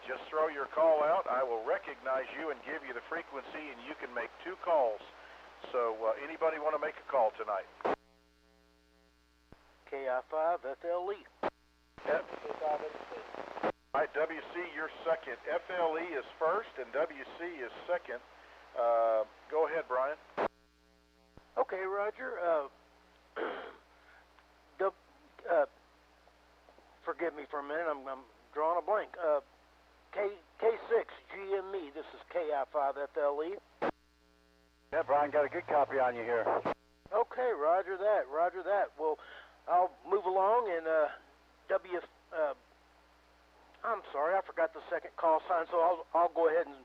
just throw your call out. I will recognize you and give you the frequency, and you can make 2 calls. So anybody want to make a call tonight? KI5, FLE. All right, WC, you're second. FLE is first, and WC is second. Go ahead, Brian. Okay, Roger. Forgive me for a minute. I'm drawing a blank. K6 GME. This is KI5 FLE. Yeah, Brian, got a good copy on you here. Okay, roger that. Well, I'll move along and I'm sorry, I forgot the second call sign, so I'll go ahead and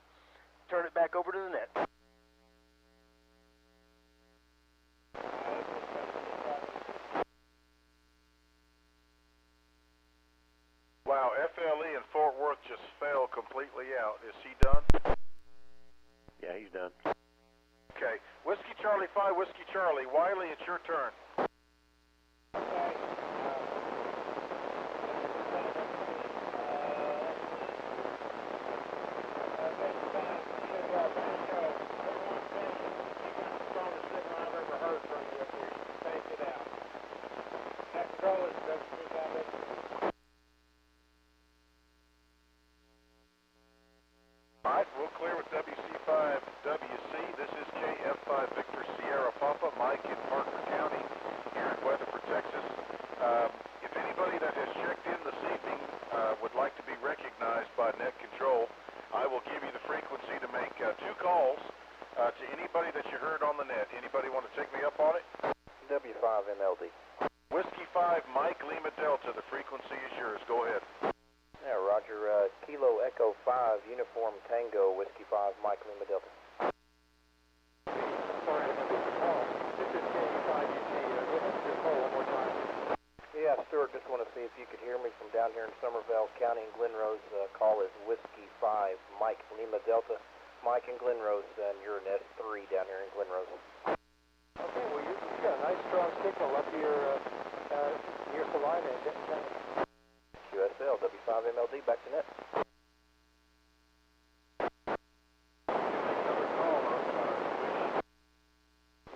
turn it back over to the net. Wow, FLE in Fort Worth just fell completely out. Is he done? Yeah, he's done. Okay. Whiskey Charlie 5, Whiskey Charlie. Wiley, it's your turn. All right, we'll clear with WC5WC. This is KF5 Victor Sierra Papa, Mike in Parker County here in Weatherford, Texas. If anybody that has checked in this evening would like to be recognized by net control, I will give you the frequency to make 2 calls to anybody that you heard on the net. Anybody want to take me up on it? W5MLD. Whiskey 5, Mike Lima Delta. The frequency is yours. Go ahead. Yeah, Roger. Kilo Echo 5, Uniform Tango, Whiskey 5, Mike Lima Delta. Sorry, this is KE5UT. Give us your call one more time. Yeah, Stuart, just want to see if you could hear me from down here in Somervell County in Glen Rose. Call is Whiskey 5, Mike Lima Delta. Mike in Glen Rose, and you're in S3 down here in Glen Rose. Okay, well, you've got a nice strong signal up here near Salina and Denton County. QSL, W5MLD, back to net.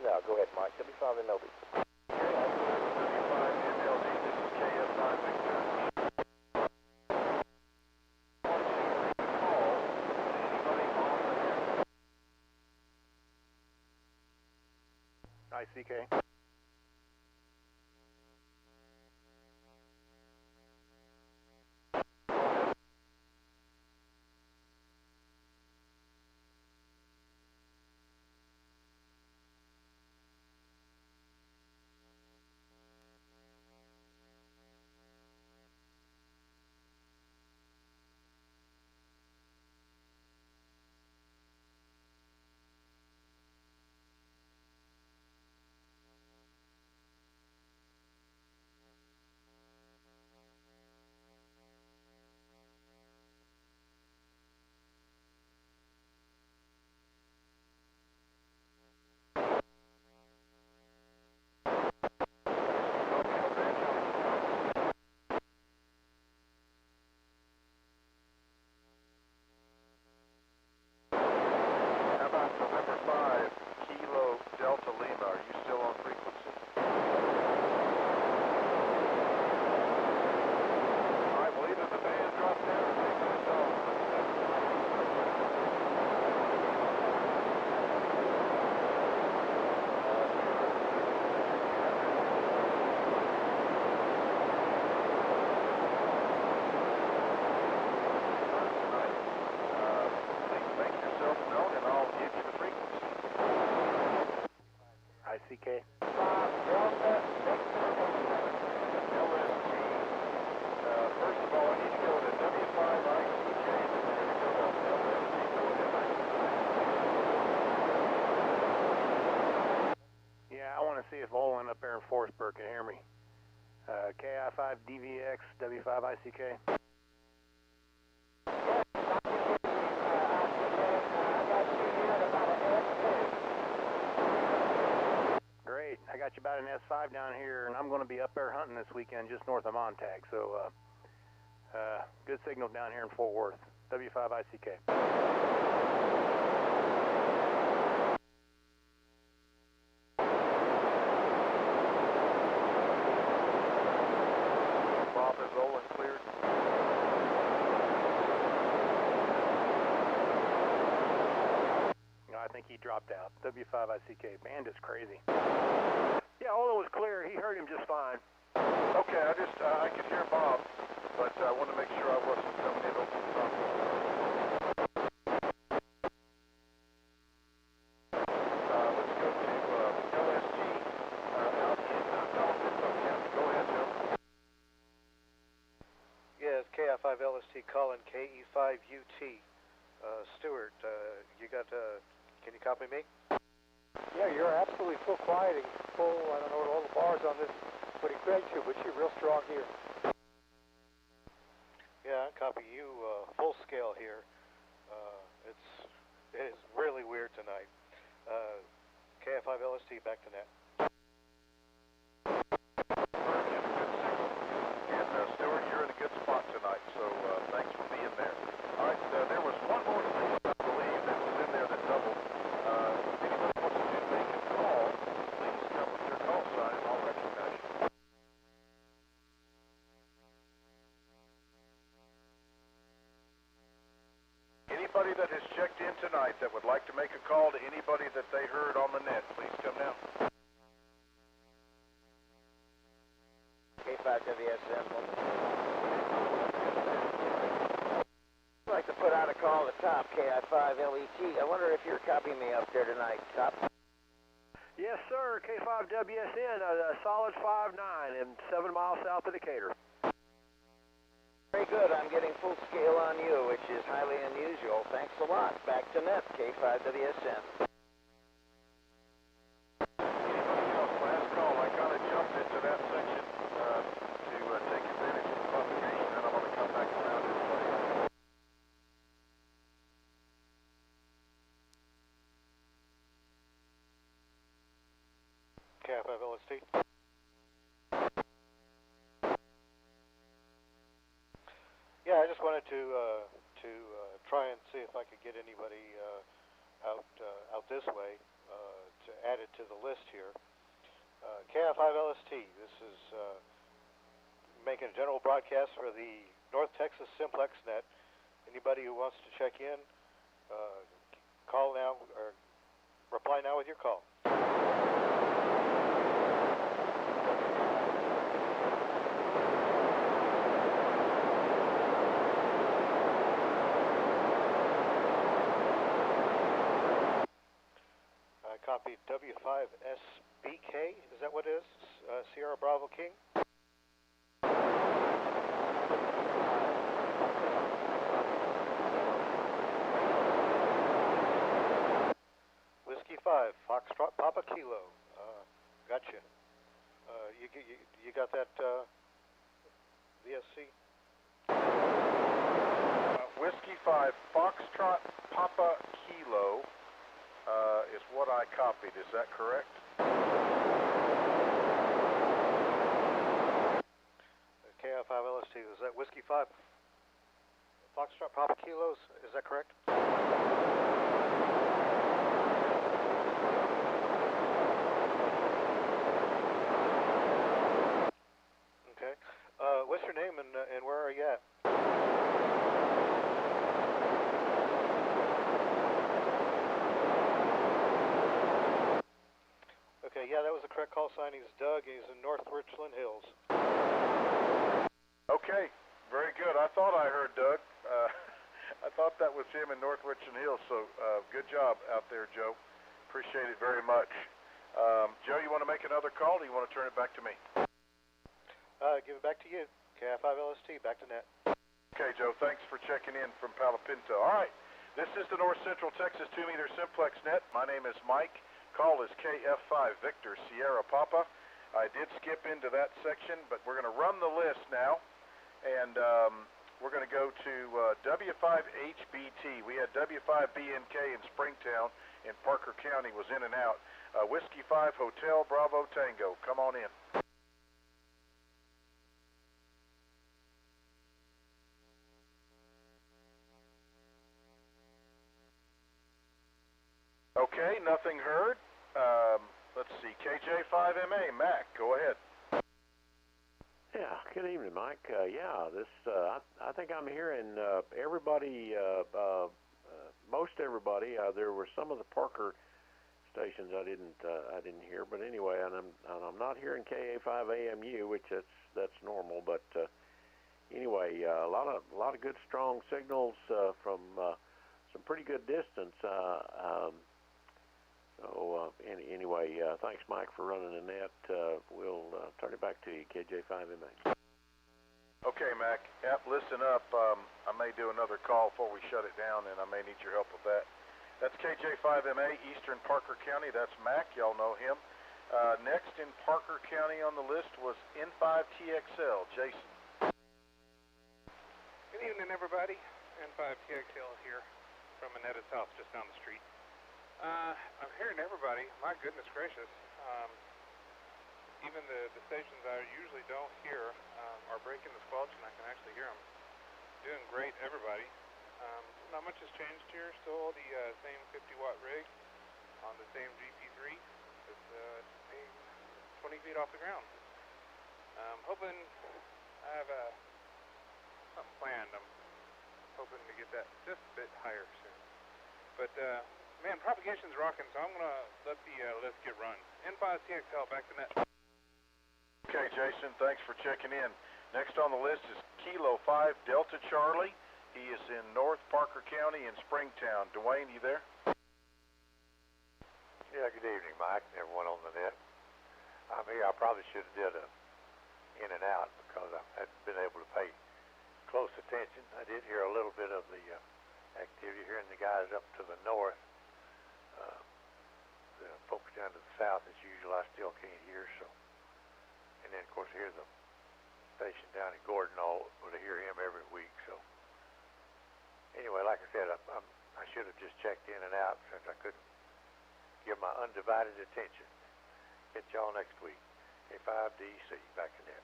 No, go ahead, Mike, W5MLD. W5MLD, this is KF5 Victor. ICK. ICK. First of all, I need to go to W5 ICK, and then we're going to go to LST. Yeah, I want to see if Olin up there in Forestburg can hear me. KI5 DVX, W5 ICK. Great. I got you about an S5 down here, and I'm going to be up there hunting this weekend just north of Montague. So, good signal down here in Fort Worth. W5 ICK. Bob, is Olin cleared? No, I think he dropped out. W5 ICK. Band is crazy. Yeah, Olin was clear. He heard him just fine. Okay, I could hear Bob, but I want to make sure I wasn't coming in over the top. Let's go to LST out in Dalton County. Go ahead, Joe. Yes, KI5 LST calling KE5UT. Stuart, you got, can you copy me? Yeah, you're absolutely full quieting, full, I don't know what all the bars on this would equate to, but you're real strong here. Yeah, I copy you full scale here. It is really weird tonight. KI5 LST, back to net. And Stuart, you're in a good spot tonight, so thanks for being there. All right, there was one more thing I believe that was in there that doubled. If anyone wants to make a call, please come with your call sign and I'll recognize you. Anybody that has checked in tonight that would like to make a call to anybody that they heard on the net, please come down. K5WSM. I'd like to put out a call to Top, KI5LET. I wonder if you're copying me up there tonight, Top. Yes, sir. K5WSN, a solid 5'9" and 7 miles south of Decatur. Very good. I'm getting full scale on you, which is highly unusual. Thanks a lot. Back to net, K5WSN. Last call, I kind of jumped into that section to take advantage of the propagation, and I'm going to come back around this way. KF5LST. Yeah, I just wanted to try and see if I could get anybody out this way to add it to the list here. KF5LST. This is making a general broadcast for the North Texas Simplex net. Anybody who wants to check in, call now or reply now with your call. Copy W5SBK, is that what it is? Sierra Bravo King? Whiskey 5, Foxtrot Papa Kilo. Gotcha. You got that, VSC? Whiskey 5, Foxtrot Papa Kilo. Is what I copied. Is that correct? KF5LST, is that Whiskey 5? Foxtrot Papa Kilos, is that correct? Okay. What's your name and where are you at? Okay, yeah, that was the correct call sign. He's Doug. He's in North Richland Hills. Okay, very good. I thought I heard Doug. I thought that was him in North Richland Hills, so good job out there, Joe. Appreciate it very much. Joe, you want to make another call, or do you want to turn it back to me? Give it back to you. KF5LST, back to net. Okay, Joe, thanks for checking in from Palo Pinto. All right, this is the North Central Texas 2-meter Simplex net. My name is Mike. Call is KF5 Victor Sierra Papa. I did skip into that section, but we're going to run the list now, and we're going to go to W5HBT. We had W5BNK in Springtown in Parker County was in and out. Whiskey 5 Hotel Bravo Tango. Come on in. Okay, nothing heard. Let's see, KJ5MA, Mac, go ahead. Yeah, good evening, Mike. This I think I'm hearing everybody, most everybody. There were some of the Parker stations I didn't hear, but anyway, and I'm not hearing KA5AMU, which that's normal. But anyway, a lot of good strong signals from some pretty good distance. Anyway, thanks, Mike, for running the net. We'll turn it back to you, KJ5MA. Okay, Mac. Yep, listen up. I may do another call before we shut it down, and I may need your help with that. That's KJ5MA, Eastern Parker County. That's Mac. Y'all know him. Next in Parker County on the list was N5TXL, Jason. Good evening, everybody. N5TXL here from Annetta South, just down the street. I'm hearing everybody. My goodness gracious. Even the stations I usually don't hear are breaking the squelch, and I can actually hear them. Doing great, everybody. Not much has changed here. Still the same 50-watt rig on the same GP3. It's 20 feet off the ground. Hoping I have something planned. I'm hoping to get that just a bit higher soon. But man, propagation's rocking, so I'm going to let the list get run. N5TXL, back to net. Okay, Jason, thanks for checking in. Next on the list is Kilo 5 Delta Charlie. He is in North Parker County in Springtown. Dwayne, you there? Yeah, good evening, Mike, and everyone on the net. I'm here. I probably should have did a in and out because I hadn't been able to pay close attention. I did hear a little bit of the activity, hearing the guys up to the north. The folks down to the south, as usual, I still can't hear. So, and then of course hear the station down in Gordon. But I hear him every week. So, anyway, like I said, I should have just checked in and out since I couldn't give my undivided attention. Catch y'all next week. K5DC, back in there.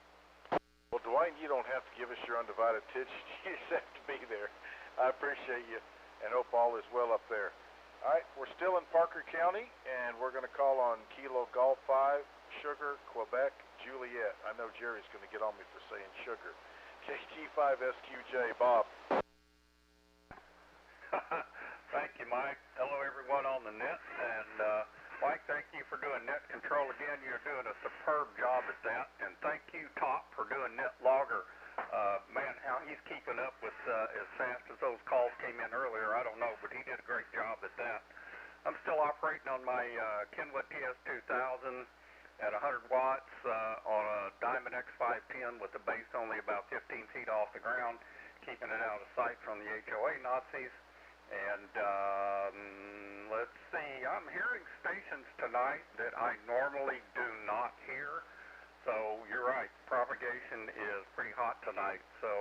Well, Dwayne, you don't have to give us your undivided attention. You just have to be there. I appreciate you and hope all is well up there. All right, we're still in Parker County, and we're going to call on Kilo Golf 5, Sugar, Quebec, Juliet. I know Jerry's going to get on me for saying sugar. KT5SQJ, Bob. Thank you, Mike. Hello, everyone on the net. And, Mike, thank you for doing net control again. You're doing a superb job at that. And thank you, Top, for doing net logger. Man, how he's keeping up with as fast as those calls came in earlier, I don't know, but he did a great job at that. I'm still operating on my Kenwood TS2000 at 100 watts on a Diamond X510 with the base only about 15 feet off the ground, keeping it out of sight from the HOA Nazis. And let's see, I'm hearing stations tonight that I normally do not hear. So you're right, propagation is pretty hot tonight. So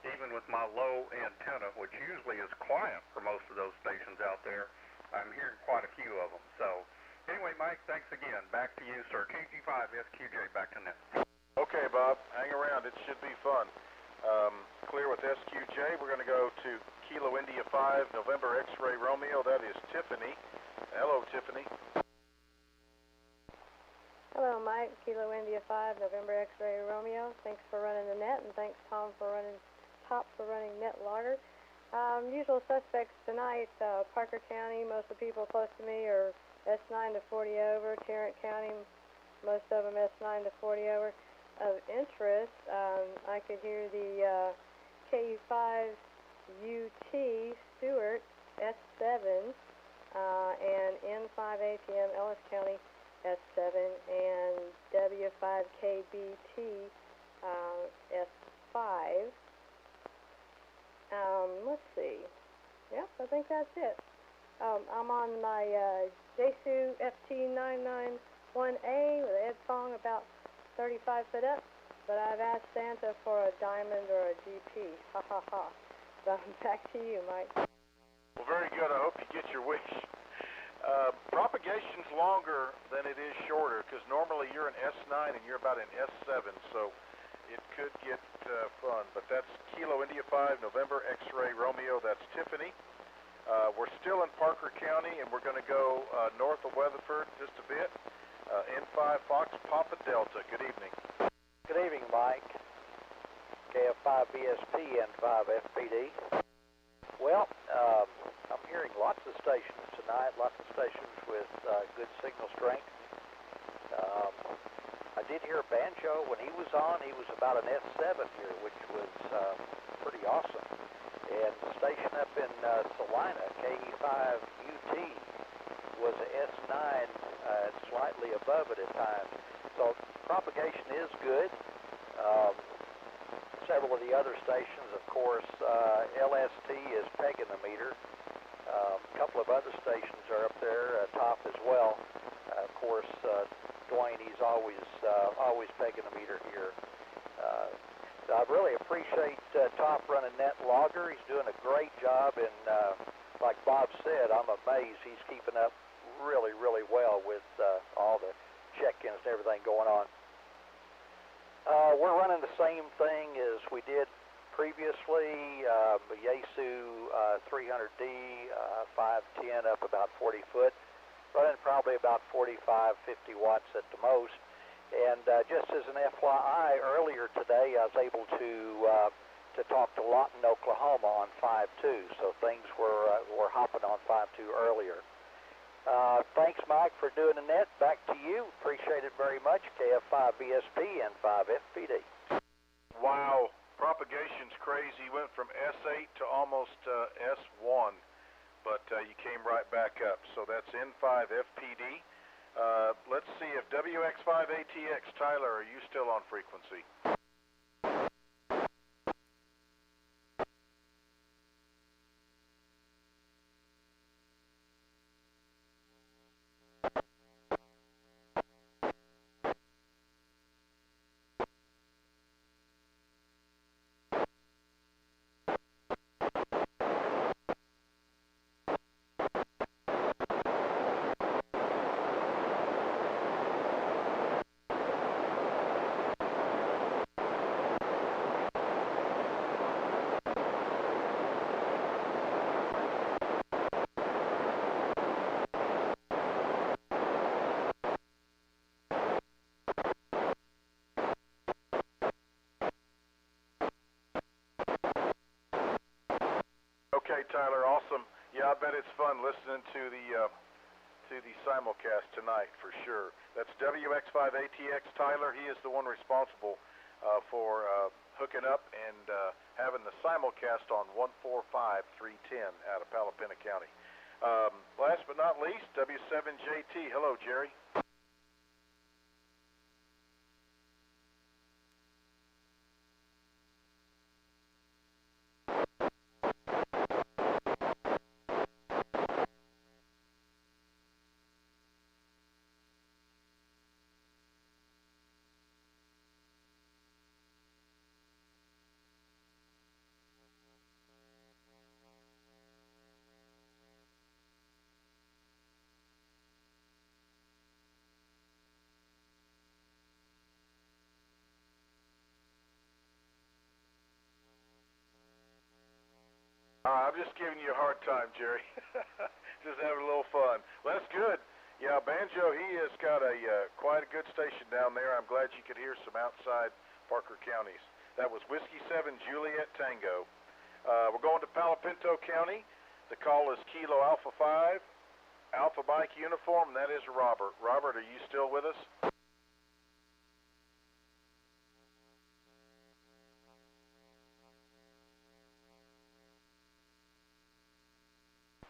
even with my low antenna, which usually is quiet for most of those stations out there, I'm hearing quite a few of them. So anyway, Mike, thanks again. Back to you, sir. KG5SQJ, back to net. Okay, Bob, hang around. It should be fun. Clear with SQJ. We're going to go to Kilo India 5, November X-Ray Romeo. That is Tiffany. Hello, Tiffany. Hello, Mike. Kilo India 5, November X-Ray Romeo. Thanks for running the net, and thanks, Top, for running net logger. Usual suspects tonight, Parker County, most of the people close to me are S9 to 40 over. Tarrant County, most of them S9 to 40 over. Of interest, I could hear the KU5UT Stewart S7 and N5ATM Ellis County S7 and W5KBT S5. Let's see. Yep, I think that's it. I'm on my Yaesu FT-991A with a head song about 35 foot up, but I've asked Santa for a diamond or a GP. Ha ha ha. So back to you, Mike. Well, very good. I hope you get your wish. Propagation's longer than it is shorter, because normally you're an S9 and you're about an S7, so it could get fun. But that's Kilo India 5, November X-Ray Romeo. That's Tiffany. We're still in Parker County, and we're going to go north of Weatherford just a bit. N5 Fox Papa Delta. Good evening. Good evening, Mike. KF5BSP, N5FPD. Well, I'm hearing lots of stations tonight, lots of stations with good signal strength. I did hear Banjo when he was on. He was about an S7 here, which was pretty awesome. And the station up in Salina, KE5UT, was a S9, slightly above it at times. So propagation is good. Several of the other stations, of course, LST is pegging the meter. A couple of other stations are up there, Top as well. Of course, Dwayne, he's always pegging the meter here. So I really appreciate Top running net logger. He's doing a great job, and like Bob said, I'm amazed he's keeping up really, really well with all the check-ins and everything going on. We're running the same thing as we did previously. Yaesu 300D 510 up about 40 foot, running probably about 45, 50 watts at the most. And just as an FYI, earlier today I was able to talk to Lawton, Oklahoma on 5.2, so things were hopping on 5.2 earlier. Thanks, Mike, for doing the net. Back to you. Appreciate it very much. KF5BSP and 5FPD. Wow, propagation's crazy. Went from S8 to almost S1. but you came right back up. So that's N5 FPD. Let's see if WX5ATX, Tyler, are you still on frequency? Okay, Tyler, awesome. Yeah, I bet it's fun listening to the simulcast tonight for sure. That's WX5ATX Tyler. He is the one responsible for hooking up and having the simulcast on 145.310 out of Palapinta County. Last but not least, W7JT. Hello, Jerry. I'm just giving you a hard time, Jerry. Just having a little fun. Well, that's good. Yeah, Banjo, he has got a quite a good station down there. I'm glad you could hear some outside Parker counties. That was Whiskey 7 Juliet Tango. We're going to Palapinto County. The call is Kilo Alpha 5, Alpha Bike Uniform, and that is Robert. Robert, are you still with us?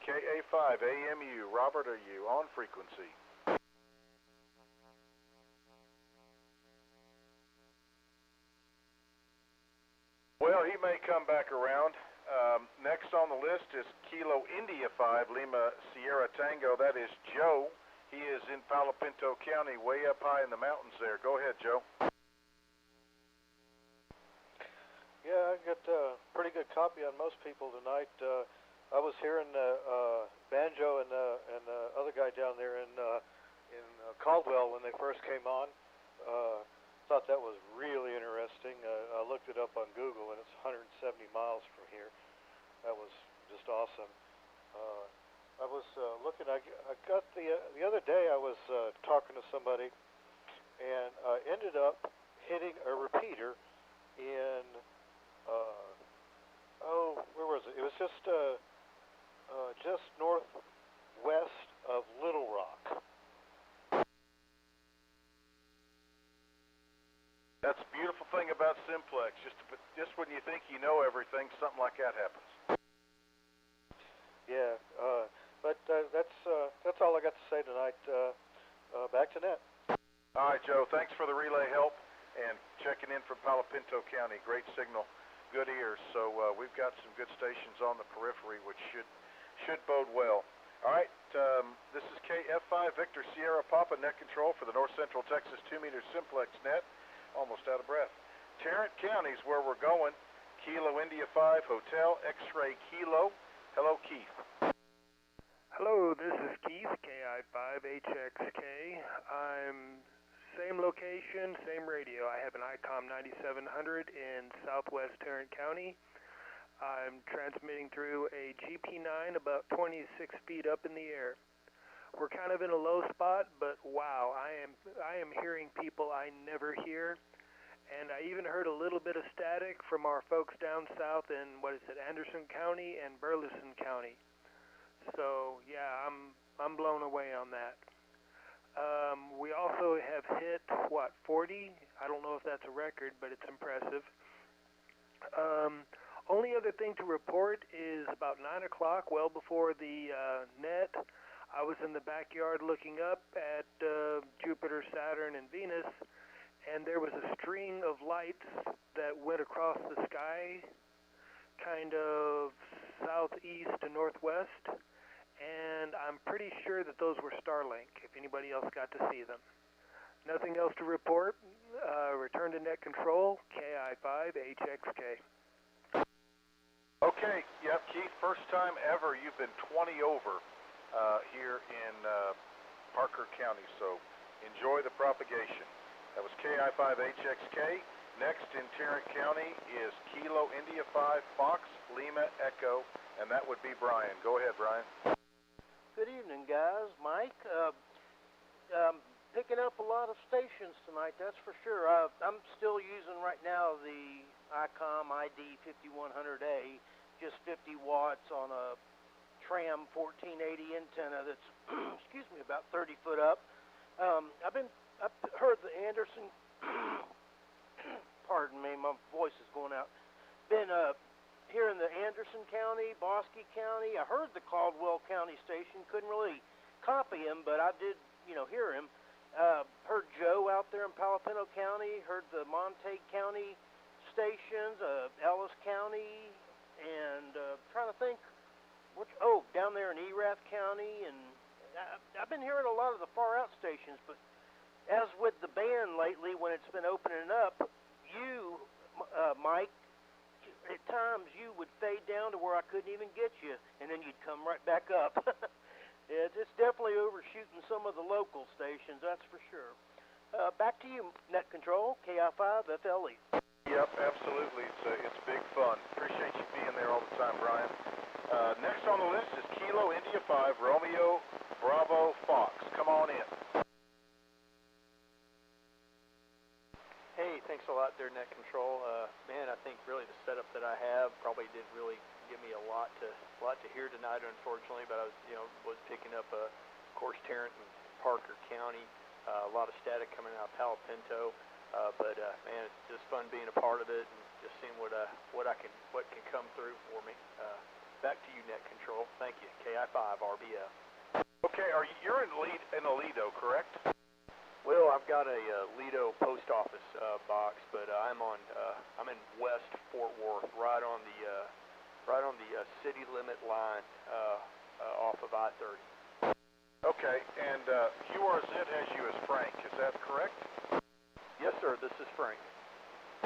KA5 AMU. Robert, are you on frequency? Well, he may come back around. Next on the list is Kilo India 5 Lima Sierra Tango. That is Joe. He is in Palapinto County, way up high in the mountains there. Go ahead, Joe. Yeah, I got a pretty good copy on most people tonight. I was hearing Banjo and the other guy down there in Caldwell when they first came on. Thought that was really interesting. I looked it up on Google, and it's 170 miles from here. That was just awesome. I was looking. I got the other day. I was talking to somebody, and ended up hitting a repeater in. Where was it? It was just northwest of Little Rock. That's the beautiful thing about Simplex. Just when you think you know everything, something like that happens. Yeah, but that's all I got to say tonight. Back to net. All right, Joe. Thanks for the relay help and checking in from Palapinto County. Great signal, good ears. So we've got some good stations on the periphery, which should bode well. All right, this is KF5 Victor Sierra Papa net control for the North Central Texas 2-meter Simplex net. Almost out of breath. Tarrant County's where we're going. Kilo India 5 Hotel X-Ray Kilo. Hello, Keith. Hello, this is Keith, KI5HXK. I'm same location, same radio. I have an ICOM 9700 in southwest Tarrant County. I'm transmitting through a GP9 about 26 feet up in the air. We're kind of in a low spot, but wow, I am hearing people I never hear, and I even heard a little bit of static from our folks down south in Anderson County and Burleson County. So yeah, I'm blown away on that. We also have hit 40? I don't know if that's a record, but it's impressive. Only other thing to report is about 9 o'clock, well before the net, I was in the backyard looking up at Jupiter, Saturn, and Venus, and there was a string of lights that went across the sky, kind of southeast to northwest, and I'm pretty sure that those were Starlink, if anybody else got to see them. Nothing else to report. Return to net control, KI5HXK. Okay, yep, Keith, first time ever you've been 20 over here in Parker County, so enjoy the propagation. That was KI5HXK. Next in Tarrant County is Kilo India 5 Fox Lima Echo, and that would be Brian. Go ahead, Brian. Good evening, guys. Mike, picking up a lot of stations tonight, that's for sure. I'm still using right now the ICOM ID 5100A, just 50 watts on a Tram 1480 antenna that's, excuse me, about 30 foot up. I've heard the Anderson, pardon me, my voice is going out. Been here in the Anderson County, Bosque County. I heard the Caldwell County station. Couldn't really copy him, but I did, hear him. Heard Joe out there in Palo Pinto County. Heard the Montague County stations, Ellis County, and trying to think, down there in Erath County, and I've been hearing a lot of the far out stations, but as with the band lately, when it's been opening up, you, Mike, at times you would fade down to where I couldn't even get you, and then you'd come right back up. It's definitely overshooting some of the local stations, that's for sure. Back to you, Net Control, KI5FLE. Yep, absolutely. It's big fun. Appreciate you being there all the time, Brian. Next on the list is Kilo India 5 Romeo Bravo Fox. Come on in. Hey, thanks a lot there, Net Control. Man, I think really the setup that I have probably did really give me a lot to hear tonight, unfortunately. But I was picking up, of course, Tarrant and Parker County. A lot of static coming out of Palo Pinto. But man, it's just fun being a part of it and just seeing what can come through for me. Back to you, Net Control. Thank you. KI5 RBF. Okay, you're in Aledo, correct? Well, I've got a Lido post office box, but I'm in West Fort Worth, right on the city limit line off of I-30. Okay, and QRZ has you as Frank. Is that correct? Yes, sir. This is Frank.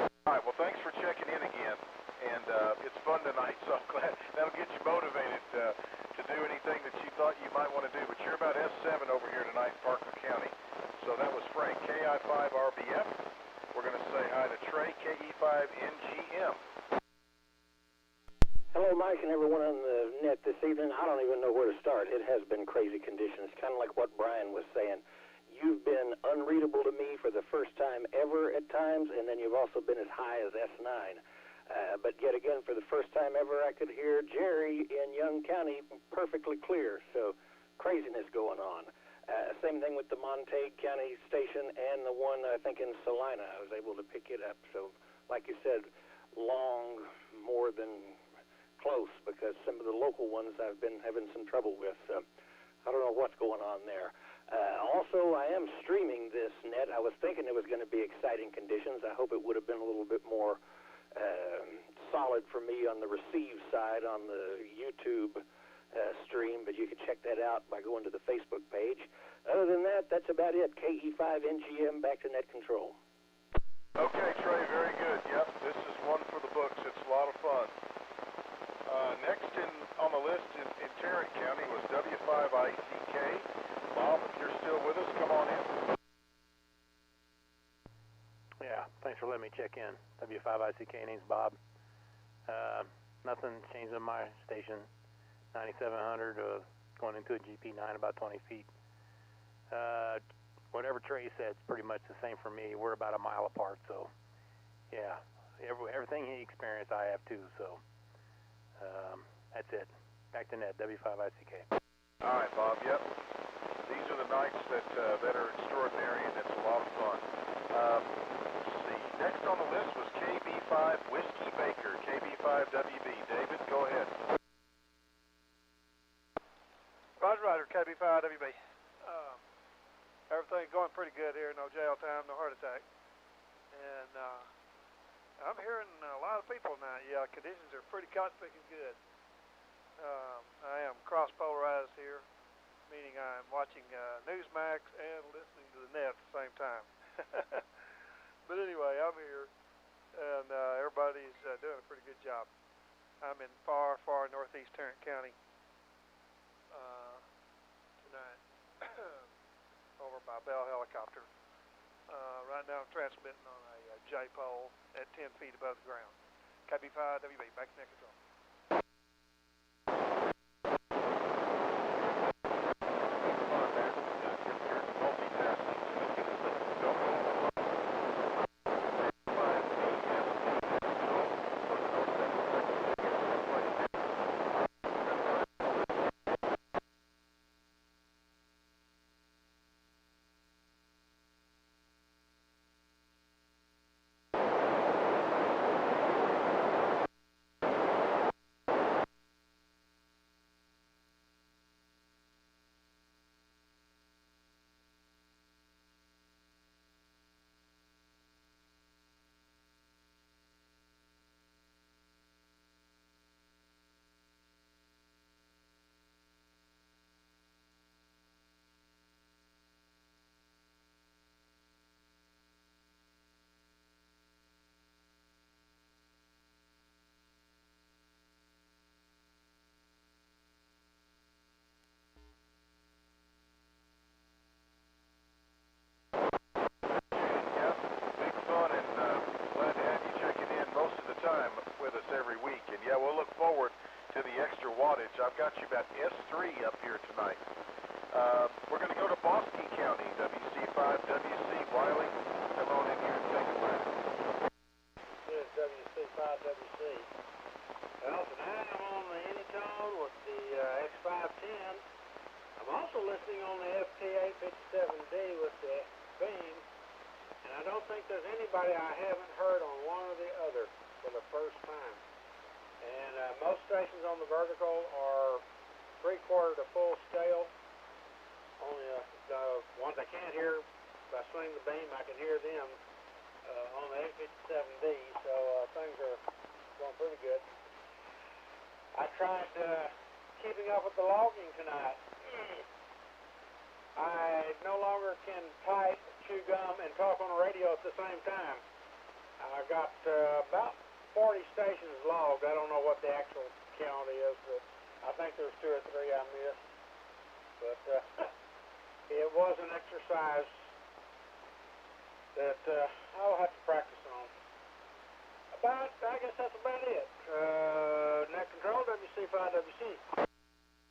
All right. Well, thanks for checking in again, and it's fun tonight. So I'm glad that'll get you motivated to do anything that you thought you might want to do. But you're about S7 over here tonight in Parker County. So that was Frank, KI5RBF. We're going to say hi to Trey, KE5NGM. Hello, Mike, and everyone on the net this evening. I don't even know where to start. It has been crazy conditions, kind of like what Brian was saying. You've been unreadable to me for the first time ever at times, and then you've also been as high as S9. But yet again, for the first time ever, I could hear Jerry in Young County perfectly clear. So craziness going on. Same thing with the Montague County station and the one, I think, in Salina. I was able to pick it up. So, like you said, long more than close, because some of the local ones I've been having some trouble with. So I don't know what's going on there. Also, I am streaming this net. I was thinking it was going to be exciting conditions. I hope it would have been a little bit more solid for me on the receive side on the YouTube stream, but you can check that out by going to the Facebook page. Other than that, that's about it. KE5NGM, back to Net Control. Okay, Trey, very good. Yep, this is one for the books. It's a lot of fun. Next on the list in Tarrant County was W5ICK. Bob, if you're still with us, come on in. Yeah, thanks for letting me check in. W5ICK, name's Bob. Nothing changed on my station. 9700 going into a GP9 about 20 feet. Whatever Trey said, it's pretty much the same for me. We're about a mile apart, so yeah, everything he experienced I have too, so that's it. Back to net, W5ICK. All right, Bob, yep. These are the nights that are extraordinary, and it's a lot of fun. Let's see. Next on the list was KB5 Whiskey Baker, KB5WB KB5WB. Everything's going pretty good here. No jail time, no heart attack. And I'm hearing a lot of people now. Yeah, conditions are pretty cotton-picking good. I am cross-polarized here, meaning I'm watching Newsmax and listening to the net at the same time. But anyway, I'm here, and everybody's doing a pretty good job. I'm in far, far northeast Tarrant County tonight over by Bell Helicopter. Right now I'm transmitting on a J-pole at 10 feet above the ground. KB5WB, back to net control. I've got you about S3 up here tonight. We're going to go to Bosque County, WC5WC. Wiley, come on in here and take a look. This is WC5WC. Well, tonight I'm on the Anytone with the X510. I'm also listening on the FT-857D with the beam. And I don't think there's anybody I haven't heard on one or the other for the first time. And most stations on the vertical are 3/4 to full scale. Only the ones I can't hear, if I swing the beam, I can hear them on the 857D. So things are going pretty good. I tried keeping up with the logging tonight. I no longer can type, chew gum, and talk on the radio at the same time. I got about 40 stations logged. I don't know what the actual count is, but I think there's 2 or 3 I missed. But it was an exercise that I'll have to practice on. I guess that's about it. Net control, WC5WC.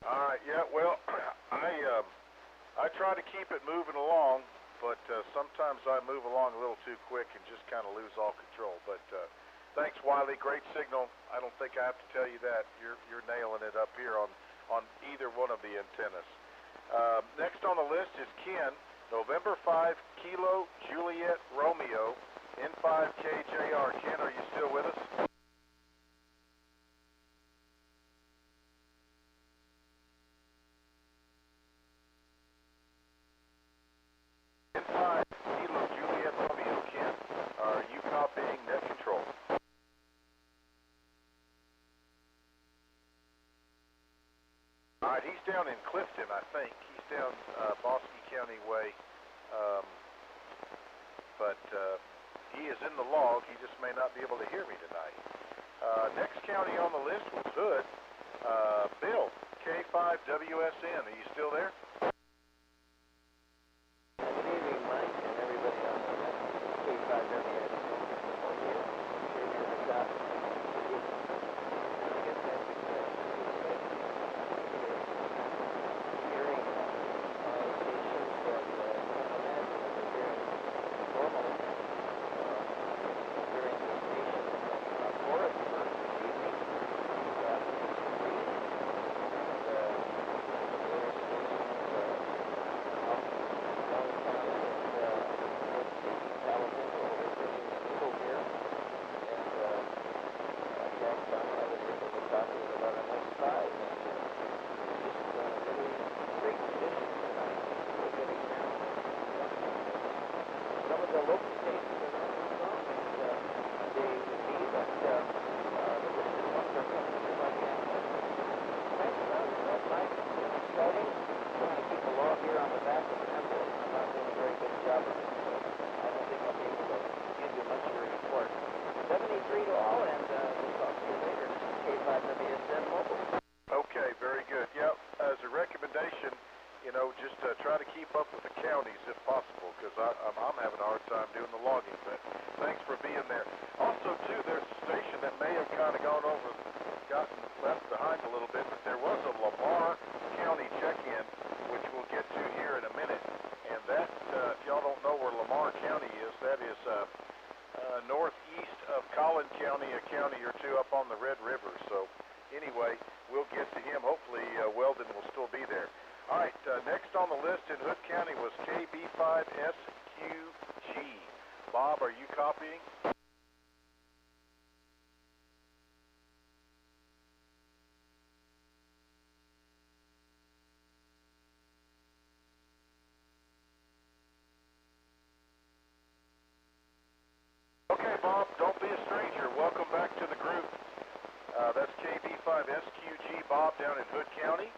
All right, yeah, well, I try to keep it moving along, but sometimes I move along a little too quick and just kind of lose all control. But thanks, Wiley. Great signal. I don't think I have to tell you that. You're nailing it up here on either one of the antennas. Next on the list is Ken, November 5, Kilo Juliet Romeo, N5KJR. Ken, are you still with us? N5 Kilo Juliet Romeo. Ken, are you copying net control? All right, he's down in Clifton, I think. He's down Bosque County way, but he is in the log. He just may not be able to hear me tonight. Next county on the list was Hood. Bill, K5WSN. Are you still there? Good evening, Mike, and everybody on the K5WSN. the local stations are running some, and they would be that the listed ones are coming through like that. Thanks, Mike. Exciting. Trying to keep a log here on the back of the envelope. I'm not doing a very good job of it, so I don't think I'll be able to give you much of a report. 73 to all, and we'll talk to you later. This is K5WSM Mobile. Okay, very good. Yep, as a recommendation, you know, just try to keep up with the counties if possible, because I'm having a hard time doing the logging, but thanks for being there. Also, too, there's a station that may have kind of gotten left behind a little bit, but there was a Lamar County check-in, which we'll get to here in a minute, and that, if y'all don't know where Lamar County is, that is northeast of Collin County, a county or two up on the Red River. So anyway, we'll get to him. Hopefully Weldon will still be there. All right, next on the list in Hood County was KB5SQG. Bob, are you copying? Okay, Bob, don't be a stranger. Welcome back to the group. That's KB5SQG, Bob, down in Hood County.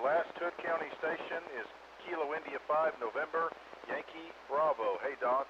Last Hood County station is Kilo India 5, November, Yankee Bravo. Hey, Don.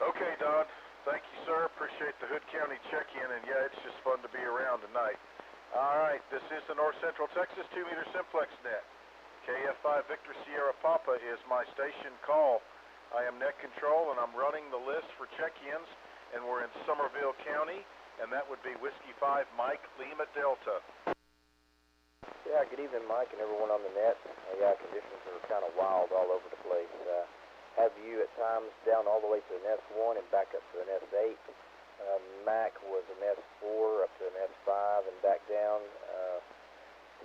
Okay, Don. Thank you, sir. Appreciate the Hood County check-in, and yeah, it's just fun to be around tonight. All right, this is the North Central Texas 2-meter Simplex net. KF5 Victor Sierra Papa is my station call. I am net control, and I'm running the list for check-ins, and we're in Somerville County, and that would be Whiskey 5 Mike Lima Delta. Yeah, good evening, Mike, and everyone on the net. Yeah, conditions are kind of wild all over the place. Have you at times down all the way to an S1 and back up to an S8. Mac was an S4 up to an S5 and back down.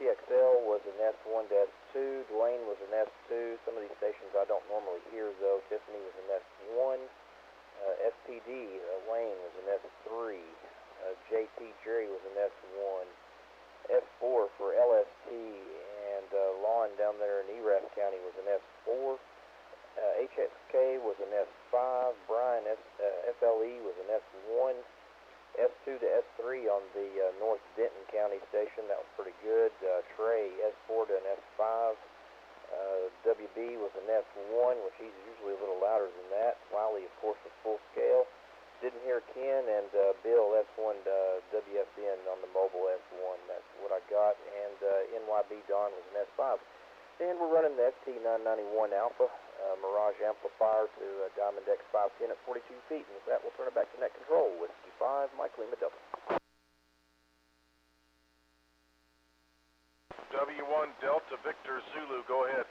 TXL was an S1 to S2. Dwayne was an S2. Some of these stations I don't normally hear, though. Tiffany was an S1. SPD, Wayne was an S3. JT Jerry was an S1. S4 for LST, and Lon down there in Erath County was an S4. HXK was an S5, Brian FLE was an S1, S2 to S3 on the North Denton County station. That was pretty good. Trey, S4 to an S5. WB was an S1, which he's usually a little louder than that. Wiley, of course, was full scale. Didn't hear Ken, and Bill, S1 to WFN on the mobile S1. That's what I got. And NYB Don was an S5. And we're running the FT-991 Alpha Mirage amplifier to Diamond X510 at 42 feet. And with that, we'll turn it back to net control. Whiskey 5, Mike Lima Delta. W1 Delta Victor Zulu, go ahead.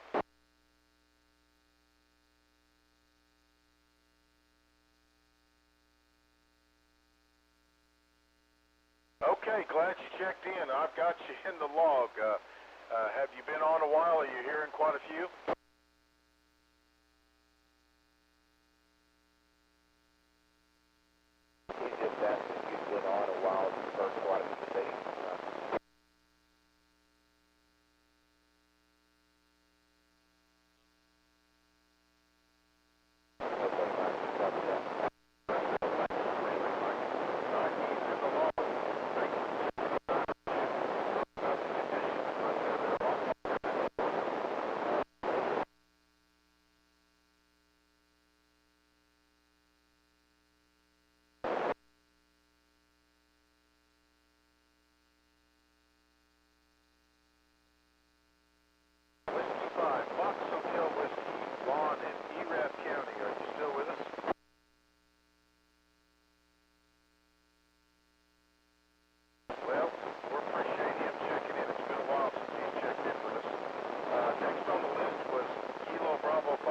Okay, glad you checked in. I've got you in the log. Have you been on a while? Are you hearing quite a few? He's just asking if you've been on a while. You've heard quite a few stations.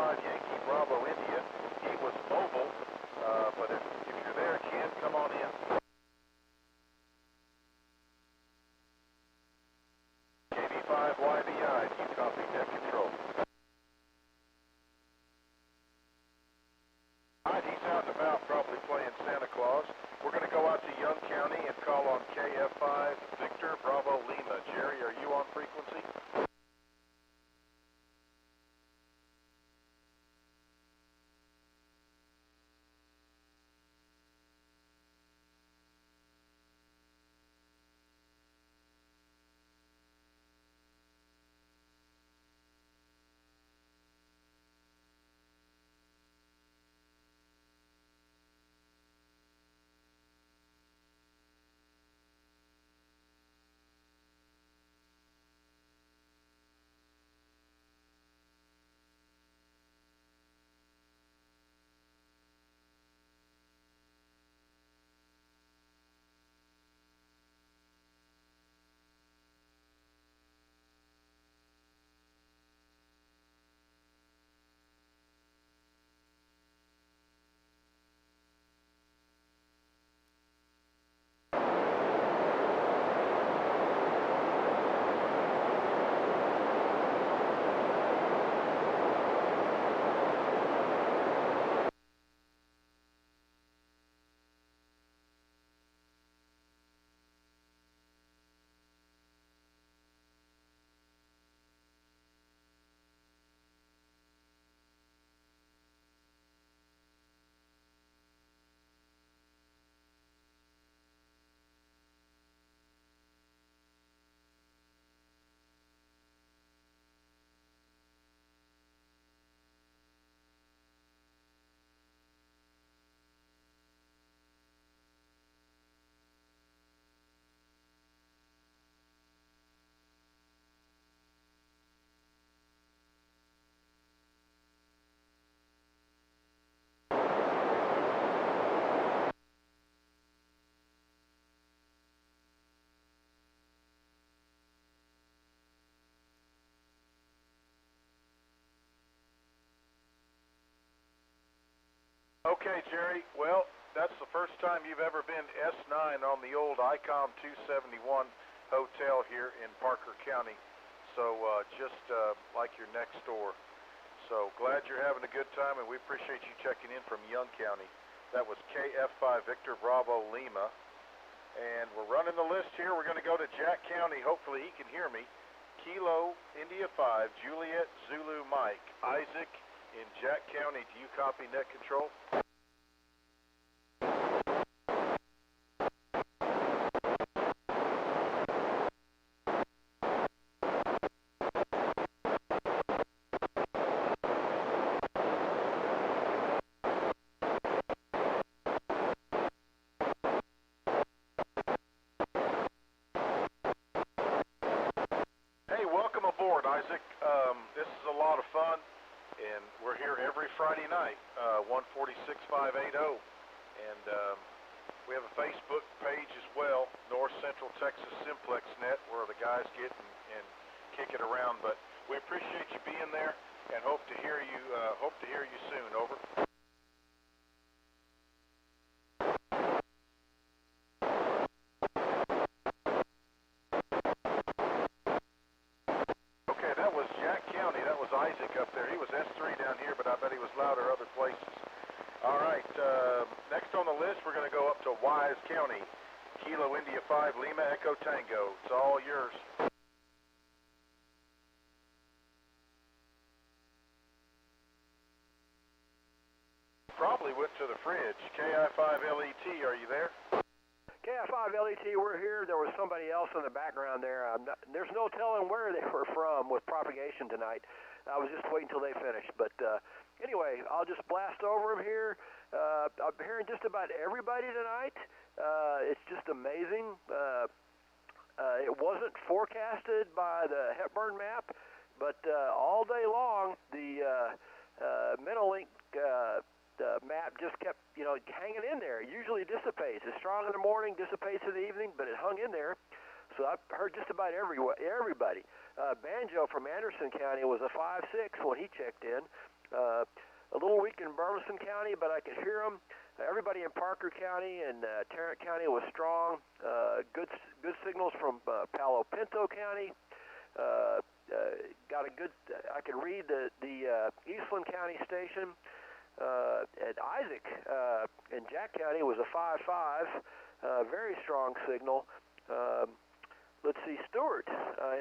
Yankee Bravo Jerry. Well, that's the first time you've ever been S9 on the old Icom 271 hotel here in Parker County. So just like your next door. So glad you're having a good time, and we appreciate you checking in from Young County. That was KF5 Victor Bravo Lima. And we're running the list here. We're going to go to Jack County. Hopefully he can hear me. Kilo India 5 Juliet Zulu Mike. Isaac in Jack County. Do you copy net control? Isaac, this is a lot of fun, and we're here every Friday night, 146-580, and we have a Facebook page as well, North Central Texas Simplex Net, where the guys get and kick it around. But we appreciate you being there, and hope to hear you soon. Over. Isaac up there. He was S3 down here, but I bet he was louder other places. All right, next on the list, we're going to go up to Wise County. Kilo India 5 Lima Echo Tango. It's all yours. Probably went to the fridge. KI5LET, are you there? KI5LET, we're here. There was somebody else in the background there. There's no telling where they were from with propagation tonight. I was just waiting until they finished. But anyway, I'll just blast over them here. I'm hearing just about everybody tonight. It's just amazing. It wasn't forecasted by the Hepburn map, but all day long, the Menolink map just kept, hanging in there. It usually dissipates. It's strong in the morning, dissipates in the evening, but it hung in there. So I've heard just about everybody. Banjo from Anderson County was a 5-6 when he checked in. A little weak in Burleson County, but I could hear him. Everybody in Parker County and Tarrant County was strong. Good signals from Palo Pinto County. Got a good. I could read the Eastland County station. At Isaac in Jack County was a 5-5. Very strong signal. Let's see, Stewart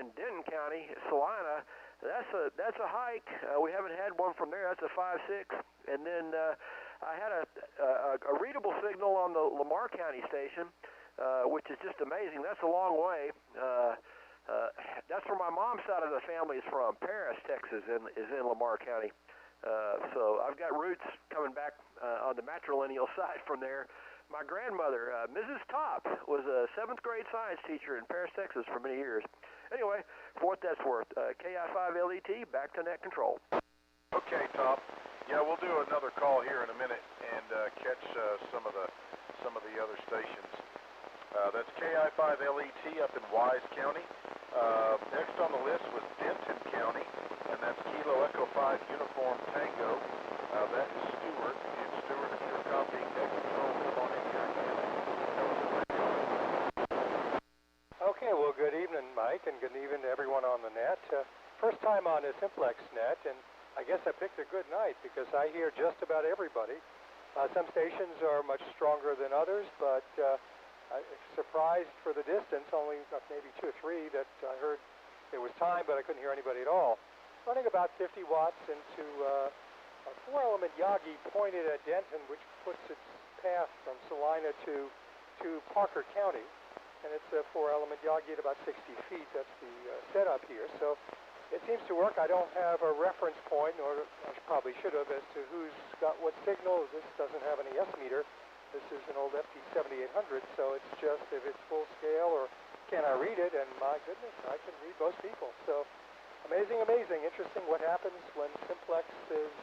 in Denton County, Salina, that's a hike. We haven't had one from there. That's a 5-6. And then I had a readable signal on the Lamar County station, which is just amazing. That's a long way. That's where my mom's side of the family is from. Paris, Texas, is in Lamar County. So I've got roots coming back on the matrilineal side from there. My grandmother, Mrs. Top, was a 7th grade science teacher in Paris, Texas for many years. Anyway, for what that's worth, KI5LET, back to net control. Okay, Top. Yeah, we'll do another call here in a minute and catch some of the other stations. That's KI5LET up in Wise County. Next on the list was Denton County, and that's Kilo Echo 5 Uniform Tango. That is Stewart. And Stewart, if you're copying net control, come on in here again. Okay, well, good evening, Mike, and good evening to everyone on the net. First time on the Simplex net, and I guess I picked a good night because I hear just about everybody. Some stations are much stronger than others, but I'm surprised for the distance, only maybe 2 or 3 that I heard there was time, but I couldn't hear anybody at all. Running about 50 watts into a 4-element Yagi pointed at Denton, which puts its path from Salina to Parker County, and it's a 4-element Yagi at about 60 feet. That's the setup here, so it seems to work. I don't have a reference point, or I probably should have, as to who's got what signal. This doesn't have any S-meter. This is an old FT-7800, so it's just if it's full scale or can I read it, and my goodness, I can read most people. So amazing, amazing, interesting what happens when Simplex is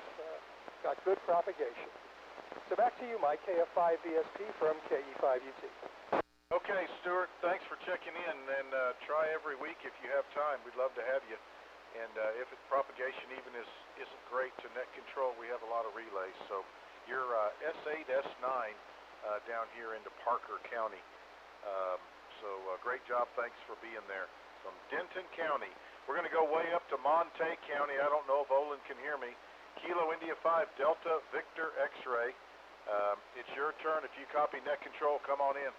got good propagation. So back to you, Mike, KF5BSP from KE5UT. Okay, Stuart, thanks for checking in, and try every week if you have time. We'd love to have you. And if propagation even isn't great to net control, we have a lot of relays. So You're S8, S9 down here into Parker County. So great job. Thanks for being there. From Denton County. We're going to go way up to Monte County. I don't know if Olin can hear me. Kilo India 5, Delta Victor X-Ray. It's your turn. If you copy net control, come on in.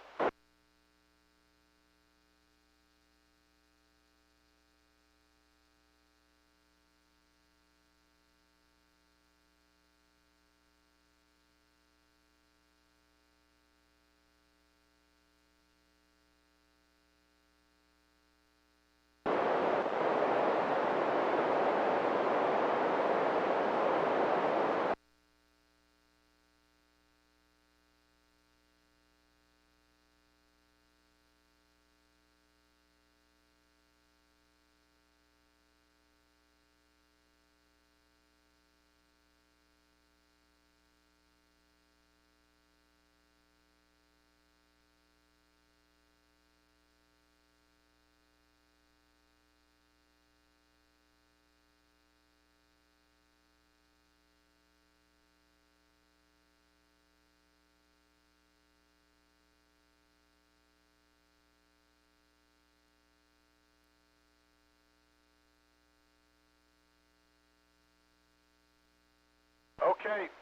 Okay,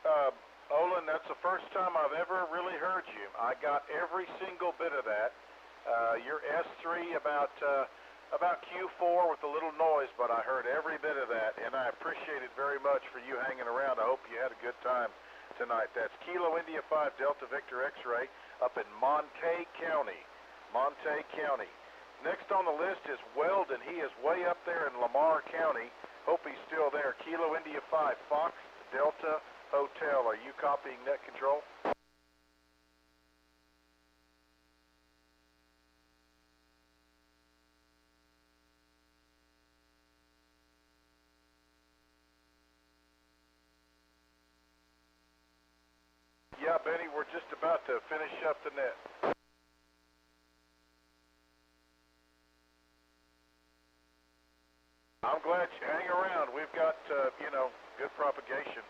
Olin, that's the first time I've ever really heard you. I got every single bit of that. Your S3 about Q4 with a little noise, but I heard every bit of that, and I appreciate it very much for you hanging around. I hope you had a good time tonight. That's Kilo India 5 Delta Victor X-Ray up in Monte County. Monte County. Next on the list is Weldon. He is way up there in Lamar County. Hope he's still there. Kilo India 5 Fox Delta Hotel. Are you copying net control? Yeah, Benny, we're just about to finish up the net. I'm glad you hang around. We've got, good propagation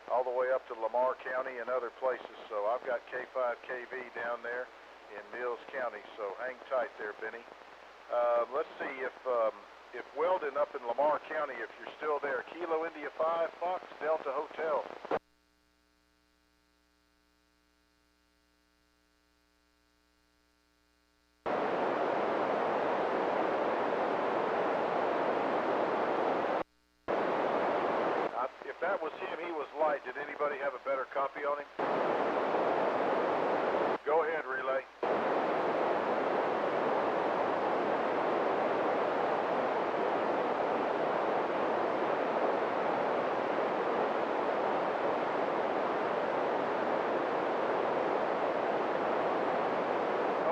all the way up to Lamar County and other places. So I've got K5KV down there in Mills County. So hang tight there, Benny. Let's see if Weldon up in Lamar County, if you're still there. Kilo India 5 Fox Delta Hotel. If that was him, he was light. Did anybody have a better copy on him? Go ahead, relay.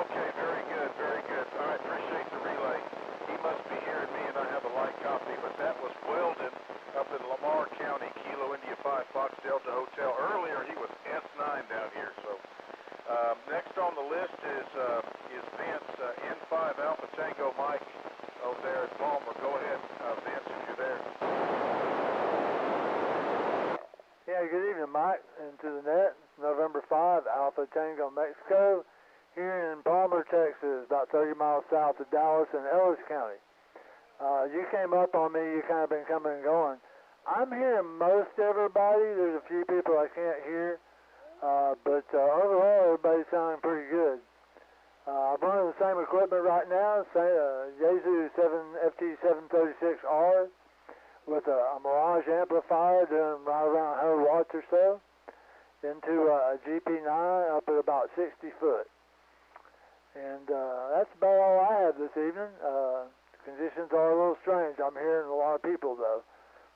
Okay, very good, very good. All right, appreciate the relay. He must be hearing me and I have a light copy, but that was Weldon up in Lamar County, Kilo India 5 Fox Delta Hotel. Earlier he was S9 down here. So next on the list is Vince, N5 Alpha Tango Mike over there at Palmer. Go ahead, Vince, if you're there. Yeah, good evening, Mike. Into the net, November 5 Alpha Tango Mexico, here in Palmer, Texas, about 30 miles south of Dallas in Ellis County. You came up on me, you kind of been coming and going. I'm hearing most everybody. There's a few people I can't hear, but overall everybody's sounding pretty good. I'm running the same equipment right now, Yaesu FT-991A with a Mirage amplifier doing right around 100 watts or so, into a GP9 up at about 60 foot. And that's about all I have this evening. Conditions are a little strange. I'm hearing a lot of people, though.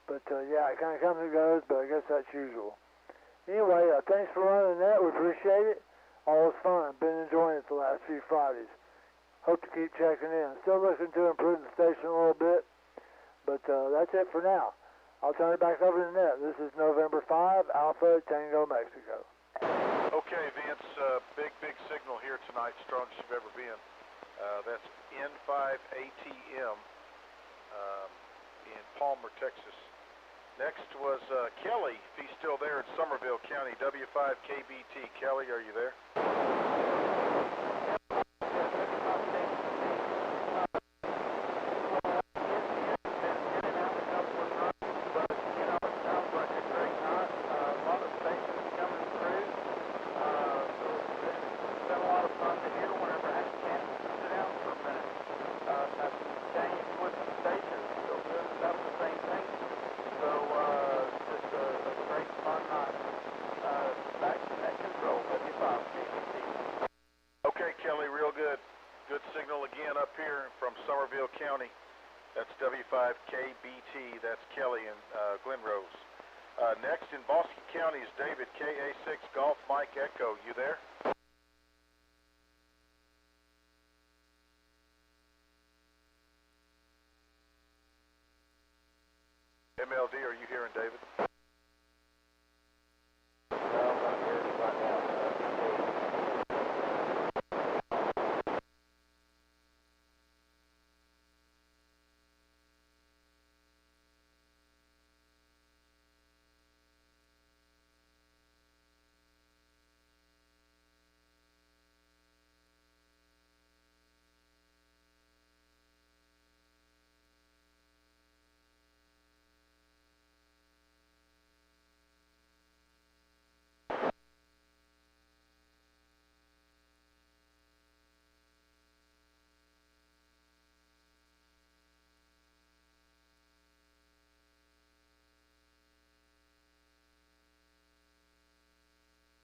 But, yeah, it kind of comes and goes, but I guess that's usual. Anyway, thanks for running that. We appreciate it. All was fun. Been enjoying it the last few Fridays. Hope to keep checking in. Still looking to improve the station a little bit, but that's it for now. I'll turn it back over to the net. This is November 5, Alpha Tango, Mexico. Okay, Vince, big signal here tonight, strongest you've ever been. That's N5ATM in Palmer, Texas. Next was Kelly, if he's still there in Somerville. Somerville County, W5KBT. Kelly, are you there? Okay, Kelly, real good. Good signal again up here from Somerville County. That's W5KBT. That's Kelly and Glen Rose. Next in Bosque County is David, KA6 Golf Mike Echo. You there? MLD, are you hearing David?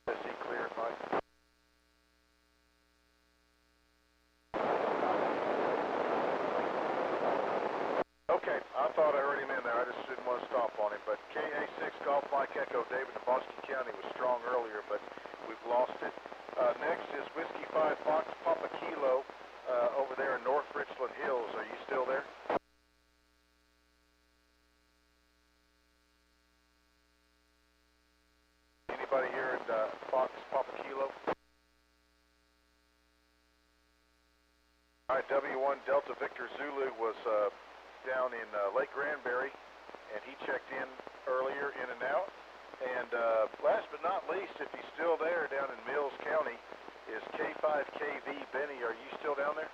Is he cleared, Mike? Okay, I thought I heard him in there. I just didn't want to stop on him. But KA6 Golf Mike Echo, David in Bosque County was strong earlier, but we've lost it. Next is Whiskey 5 Fox Papa Kilo over there in North Richland Hills. Are you still there? Anybody here in Fox Papa Kilo? All right, W1 Delta Victor Zulu was down in Lake Granbury, and he checked in earlier, in and out. And last but not least, if he's still there down in Mills County, is K5KV Benny. Are you still down there?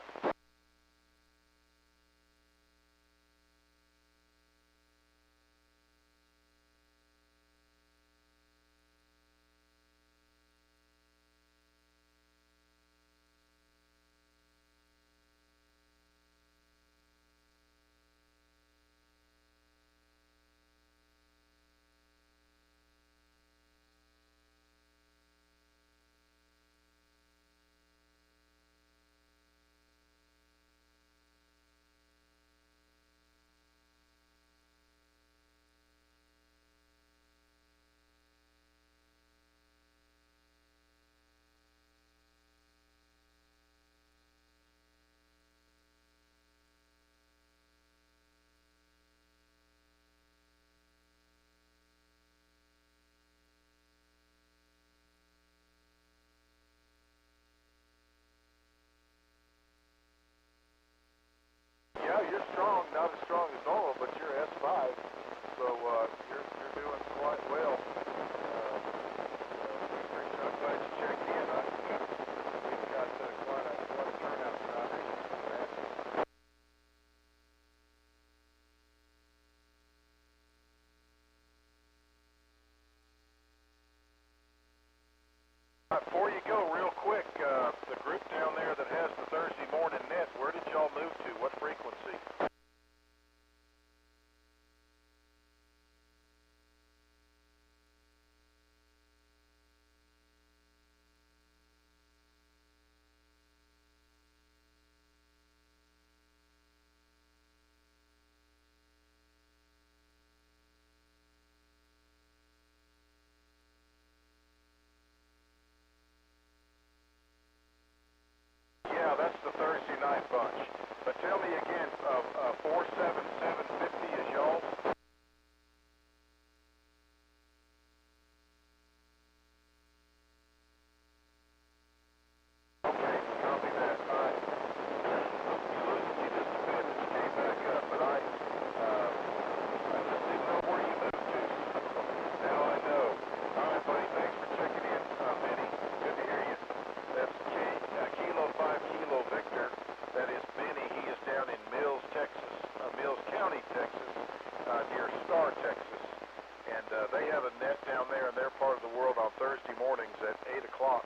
Thursday mornings at 8 o'clock,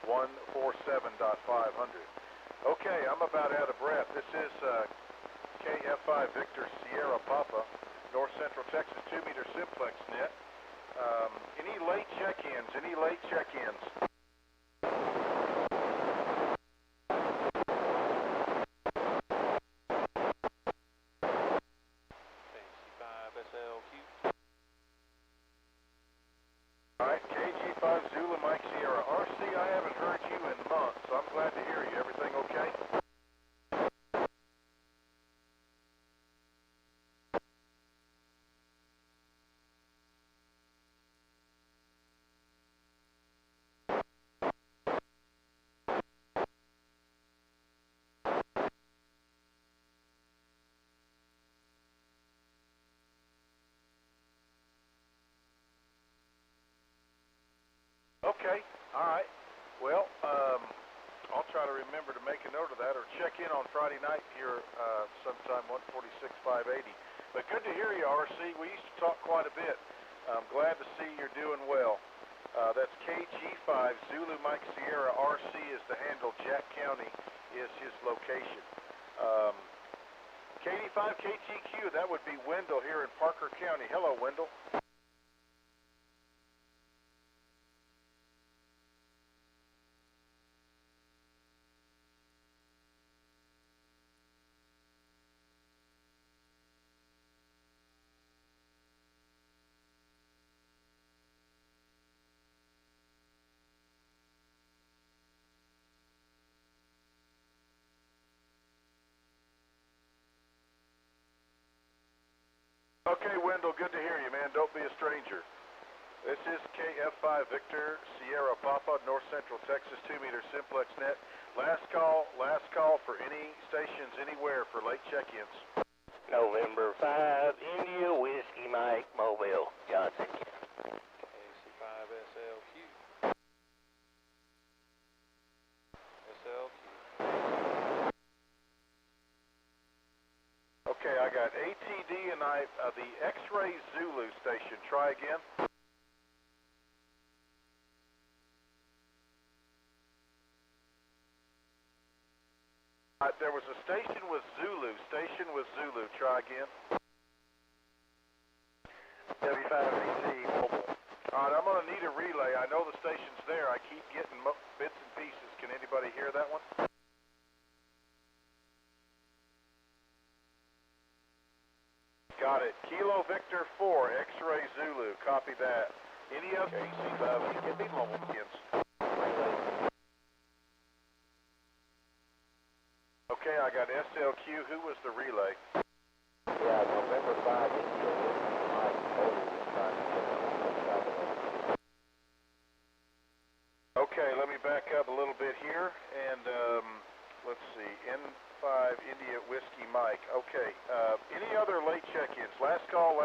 147.500. Okay, I'm about out of breath. This is KF5 Victor Sierra Papa, North Central Texas 2-meter Simplex net. Any late check-ins? Any late check-ins? All right, KG5 Zulu Mike Sierra. RC, I haven't heard you in months, so I'm glad to hear you. Everything okay? Okay, all right. Well, I'll try to remember to make a note of that or check in on Friday night here sometime, 146.580. But good to hear you, RC. We used to talk quite a bit. I'm glad to see you're doing well. That's KG5 Zulu Mike Sierra. RC is the handle. Jack County is his location. KD5 KTQ, that would be Wendell here in Parker County. Hello, Wendell. Okay, Wendell, good to hear you, man. Don't be a stranger. This is KF5 Victor Sierra Papa, North Central Texas 2-meter Simplex net. Last call for any stations anywhere for late check-ins. November 5, India Whiskey Mike, Mobile, Johnson County. AC5SLQ. SLQ. Okay, I got ATD and the X-Ray Zulu station. Try again. There was a station with Zulu. Try again. W5AC Mobile. All right, I'm going to need a relay. I know the station's there. I keep getting bits and pieces. Can anybody hear that one? Got it. Kilo Victor 4, X-Ray Zulu. Copy that. Any other AC5? Give me mobile pins. Okay, I got SLQ. Who was the relay? Yeah, November 5, India Whiskey Mike, Mobile, Okay, let me back up a little bit here, and let's see, N5 India Whiskey Mike. Okay, any other late check-ins? Last call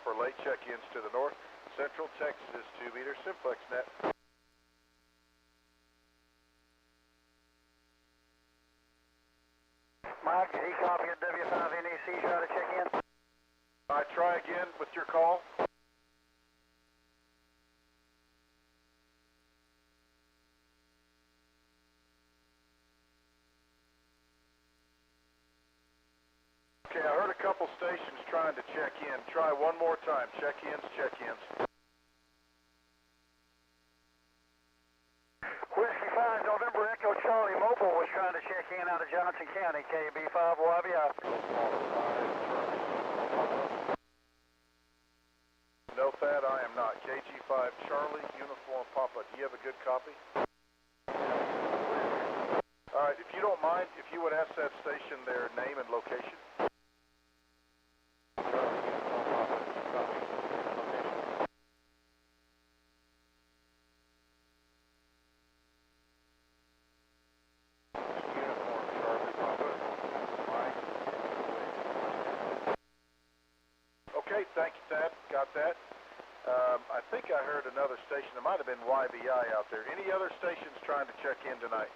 for late check-ins to the North Central Texas 2-meter Simplex net. Mike, did he copy at W5NEC, try to check in? All right, try again with your call. Okay, I heard a couple stations trying to check in. Try one more time. Check-ins. Whiskey 5, November Echo Charlie Mobile was trying to check in out of Johnson County, KB5 YBI. No, Thad, I am not. KG5 Charlie Uniform Papa. Do you have a good copy? All right, if you don't mind, if you would ask that station their name and location. Okay, thank you, Thad. Got that. I think I heard another station. There might have been YBI out there. Any other stations trying to check in tonight?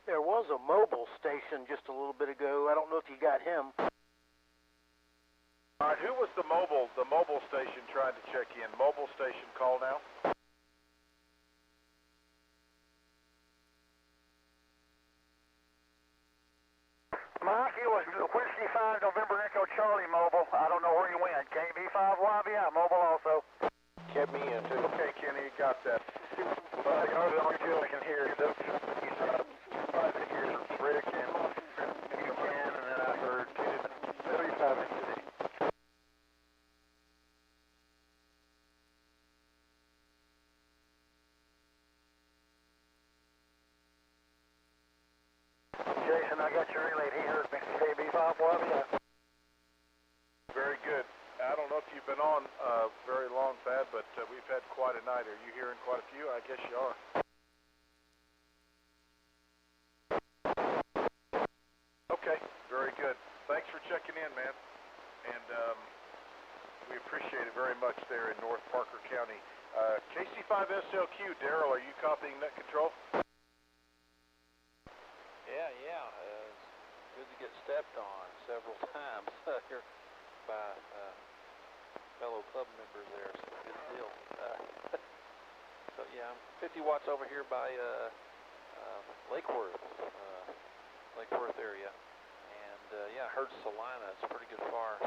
There was a mobile station just a little bit ago. I don't know if you got him. All right, who was the mobile station trying to check in? Mobile station, call now. Mike, it was Whiskey 5 November Echo Charlie mobile. I don't know where you went. KB5YVI mobile also. Kept me in, too. Okay, Kenny, you got that. I can hear it. I can hear Rick and then I heard 35 today. Jason, I got your relay. He heard me. KB5YVI. Very good. I don't know if you've been on very long, Thad, but we've had quite a night. Are you hearing quite a few? I guess you are. Okay, very good. Thanks for checking in, man. And we appreciate it very much there in North Parker County. KC5SLQ, Daryl, are you copying net control? Yeah. It's good to get stepped on several times here by fellow club members there, so good deal. So yeah, I'm 50 watts over here by Lake Worth area, and yeah, I heard Salina. It's a pretty good far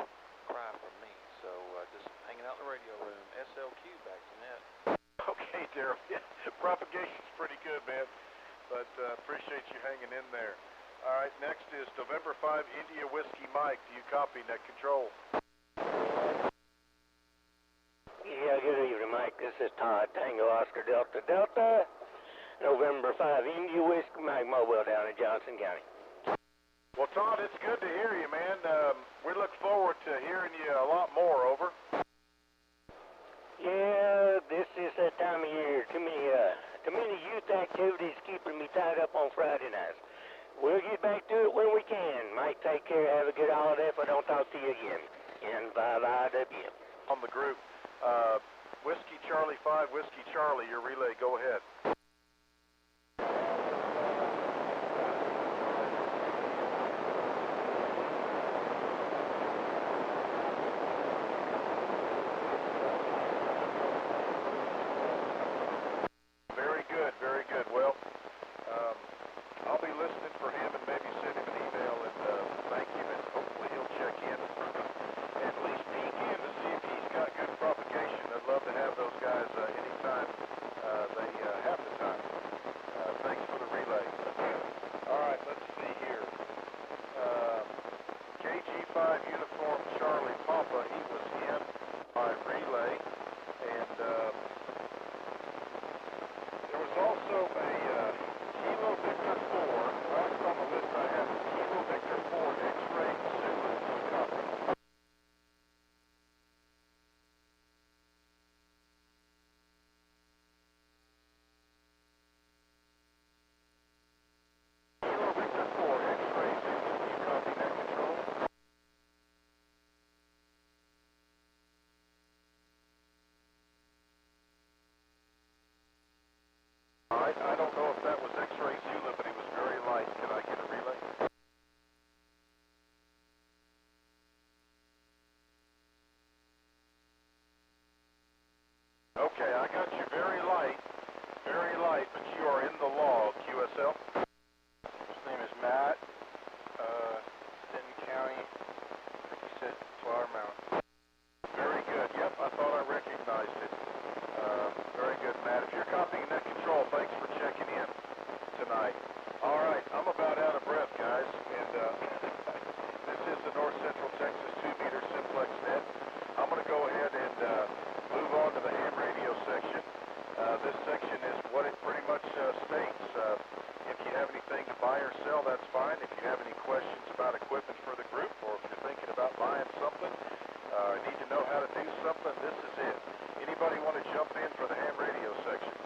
cry from me, so just hanging out in the radio room. SLQ back to net. Okay, Daryl. Yeah, propagation's pretty good, man, but appreciate you hanging in there. All right, next is November 5 India Whiskey Mike. Do you copy net control? Yeah, good evening, Mike. This is Todd, Tango Oscar Delta Delta, November 5 India Whiskey Mike mobile down in Johnson County. Well, Todd, it's good to hear you, man. We look forward to hearing you a lot more, over. Yeah, this is that time of year. Too many youth activities keeping me tied up on Friday nights. We'll get back to it when we can. Mike, take care. Have a good holiday if I don't talk to you again. N5IW. On the group, Whiskey Charlie 5, Whiskey Charlie, your relay, go ahead. Very good. Well, I'll be listening for him and maybe send him an email and thank him, and hopefully he'll check in. At least peek in to see if he's got good propagation. I'd love to have those guys anytime they have the time. Thanks for the relay. All right, let's see here. KG5 Uniform Charlie Papa, he was in by relay, and there was also a Kilo Victor 4. Last on the list I have is Kilo Victor 4 X-ray Zulu copy. Kilo Victor 4 X-ray Zulu, you copy net control? I don't know if that was X-ray Zulu, but he was very light. Can I get a relay? Okay, I got you very light, but you are in the log, QSL. His name is Matt, Denton County, I think he said Flower Mountain. Very good, yep, I thought I recognized it. Very good, Matt. If you're copying net control, thanks for checking in tonight. All right, I'm about out of breath, guys, and this is the North Central Texas 2-meter Simplex net. I'm going to go ahead and move on to the ham radio section. This section is what it pretty much states. If you have anything to buy or sell, that's fine. If you have any questions about equipment for the group, or if you're thinking about buying something, need to know how to do something, this is it. Anybody want to jump in for the ham radio section?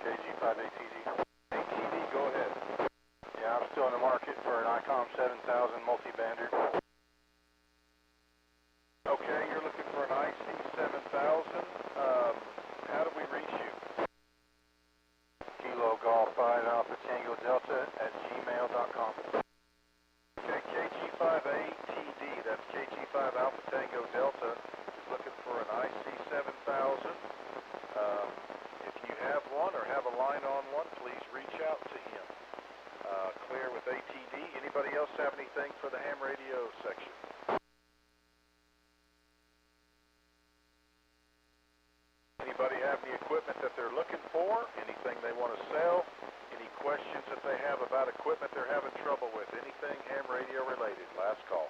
KG5ATD. ATD, go ahead. Yeah, I'm still in the market for an ICOM 7000 multi-bander. Okay, you're looking for an IC 7000. How do we reach you? Kilo Golf 5 Alpha Tango Delta at gmail.com. Okay, KG5ATD, that's KG5 Anybody have any equipment that they're looking for? Anything they want to sell? Any questions that they have about equipment they're having trouble with? Anything ham radio related? Last call.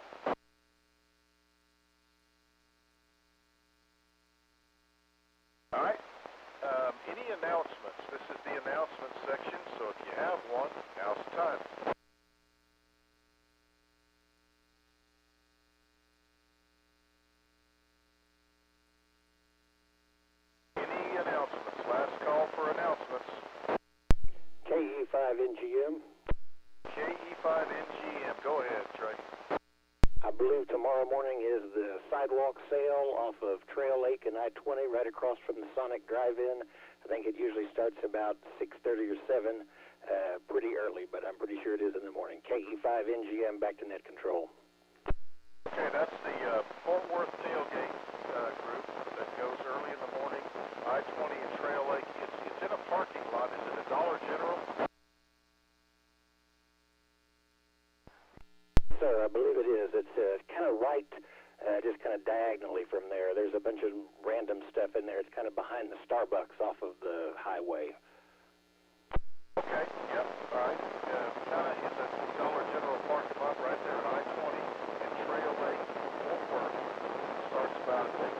All right. Any announcements? This is the announcement section, so if you have one, now's the time. Any announcements? Last call for announcements. KE5NGM. KE5NGM. Go ahead, Trey. I believe tomorrow morning is the sidewalk sale off of Trail Lake and I-20 right across from the Sonic Drive-In. I think it usually starts about 6:30 or 7, pretty early, but I'm pretty sure it is in the morning. KE5NGM, back to net control. Okay, that's the Fort Worth tailgate group that goes early in the morning, I-20 and Trail Lake. It's in a parking lot. Is it a Dollar General? Sir, I believe it is. It's kind of right, just kind of diagonally from there. There's a bunch of random stuff in there. It's kind of behind the Starbucks off of the highway. Okay, yep, all right. Kind of in the Dollar General parking lot right there at I-20 and Trail Lake, Fort Worth. Starts about, I think,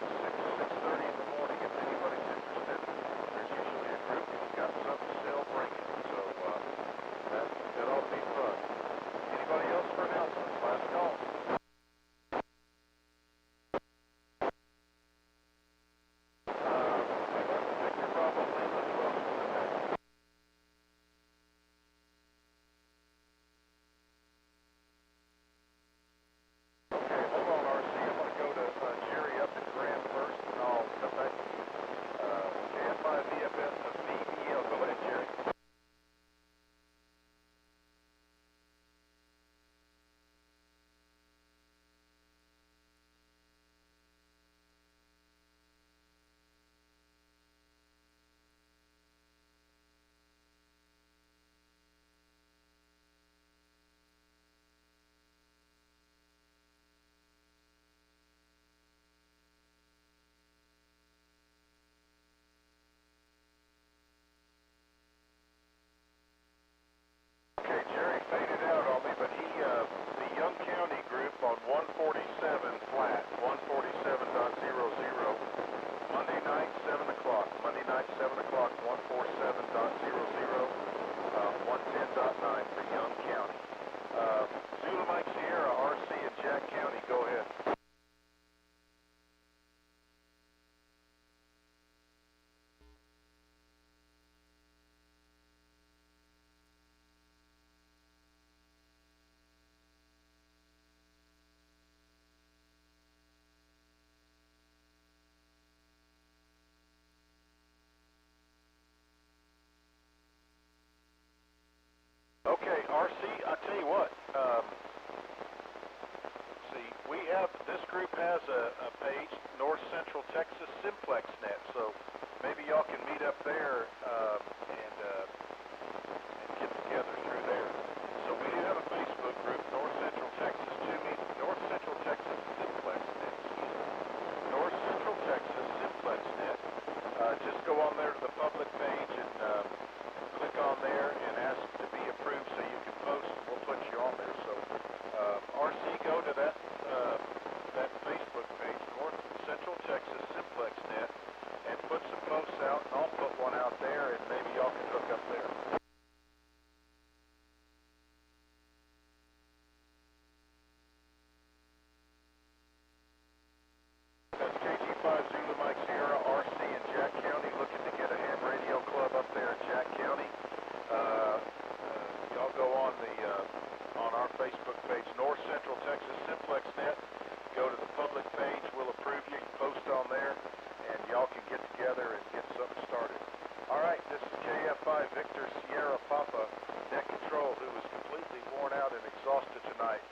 6:30 in the morning. If anybody's interested, there's usually a group who's got something to sell, bring it. So that ought to be fun. Anybody else for announcements? Last call. Victor Bravo Lima, who else was in there? Okay, hold on, RC. I'm going to go to Jerry up in Graham first, and I'll come back to you. KFI VFS of VBL. Go ahead, Jerry. Okay, Jerry faded out on me, but the Young County group on 147 flat, 147.00, Monday night, 7 o'clock, 147.00, 110.9 for Young County. Zulu Mike Sierra, RC, and Jack County, go ahead. Okay, RC, I tell you what, see, this group has a page, North Central Texas Simplex Net, so maybe y'all can meet up there and get together through there. So we do have a Facebook group, North Central Texas Simplex Net, excuse me. North Central Texas Simplex Net. Just go on there to the public page and click on there and ask to be approved so you can post, and we'll put you on there. So RC, go to that Facebook page, North Central Texas Simplex Net, and put some posts out, and I'll put one out there, and maybe y'all can hook up there. That's KG5 Zulu Mike Sierra, RC, and Jack County, looking to get a ham radio club up there in Jack County. Y'all go on our Facebook page, North Central Texas Simplex Net. Go to the public page. We'll approve you. You post on there, and y'all can get together and get something started. All right, this is KFI Victor Sierra Papa, net control, who was completely worn out and exhausted tonight.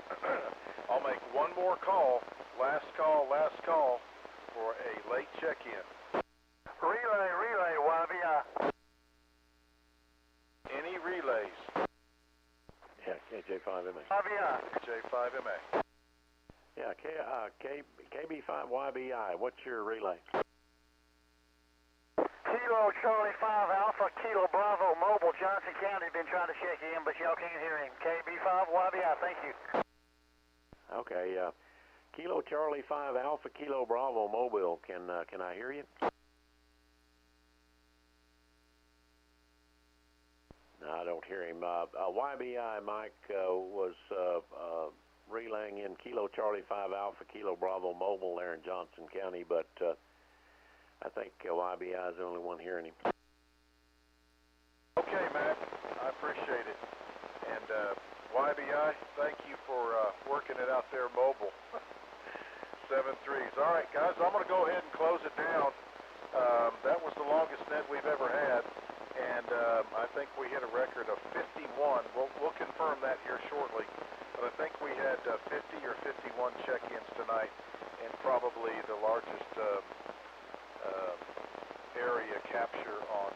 I'll make one more call, last call, for a late check-in. Relay, YVI. Any relays? Yeah, KJ5MA. YVI. J5MA. Yeah, KB5YBI. What's your relay? Kilo Charlie 5 Alpha Kilo Bravo Mobile. Johnson County been trying to check in, but y'all can't hear him. KB5 YBI, thank you. Okay, Kilo Charlie 5 Alpha Kilo Bravo Mobile. Can I hear you? No, I don't hear him. YBI Mike was relaying in Kilo Charlie 5 Alpha Kilo Bravo Mobile there in Johnson County, but I think YBI is the only one hearing him. Okay, Matt, I appreciate it. And YBI, thank you for working it out there mobile. 7-3s. All right, guys, I'm going to go ahead and close it down. That was the longest net we've ever had, and I think we hit a record of 51. We'll confirm that here shortly, but I think we had 50 or 51 check-ins tonight, and probably the largest area capture on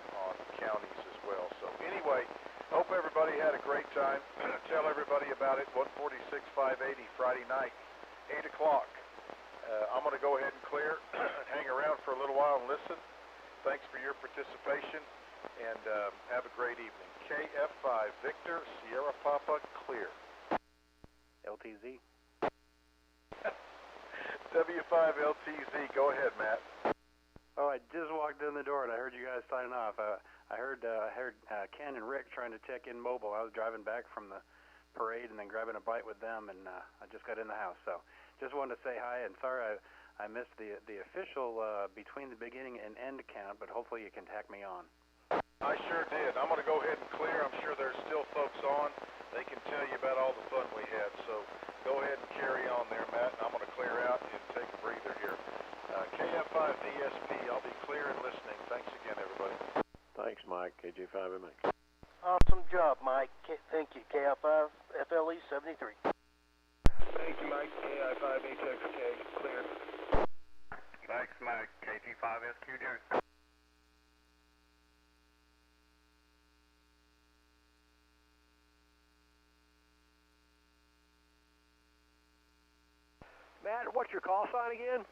counties as well. So anyway, hope everybody had a great time. Tell everybody about it. 146-580 Friday night, 8 o'clock. I'm going to go ahead and clear, hang around for a little while and listen. Thanks for your participation, and have a great evening. KF5 Victor Sierra Papa clear. LTZ. W5 LTZ, go ahead, Matt. Oh, I just walked in the door and I heard you guys signing off. I heard Ken and Rick trying to check in mobile. I was driving back from the parade and then grabbing a bite with them, and I just got in the house. So just wanted to say hi, and sorry I missed the official between the beginning and end count, but hopefully you can tack me on. I sure did. I'm going to go ahead and clear. I'm sure there's still folks on. They can tell you about all the fun we had. So go ahead and carry on there, Matt. I'm going to clear out and take a breather here. KF5 DSP, I'll be clear and listening. Thanks again, everybody. Thanks, Mike. KJ5MX. Awesome job, Mike. Thank you. KI5 FLE 73. Thank you, Mike. KI5HXK, clear. Thanks, Mike. KG5SQJ. Matt, what's your call sign again?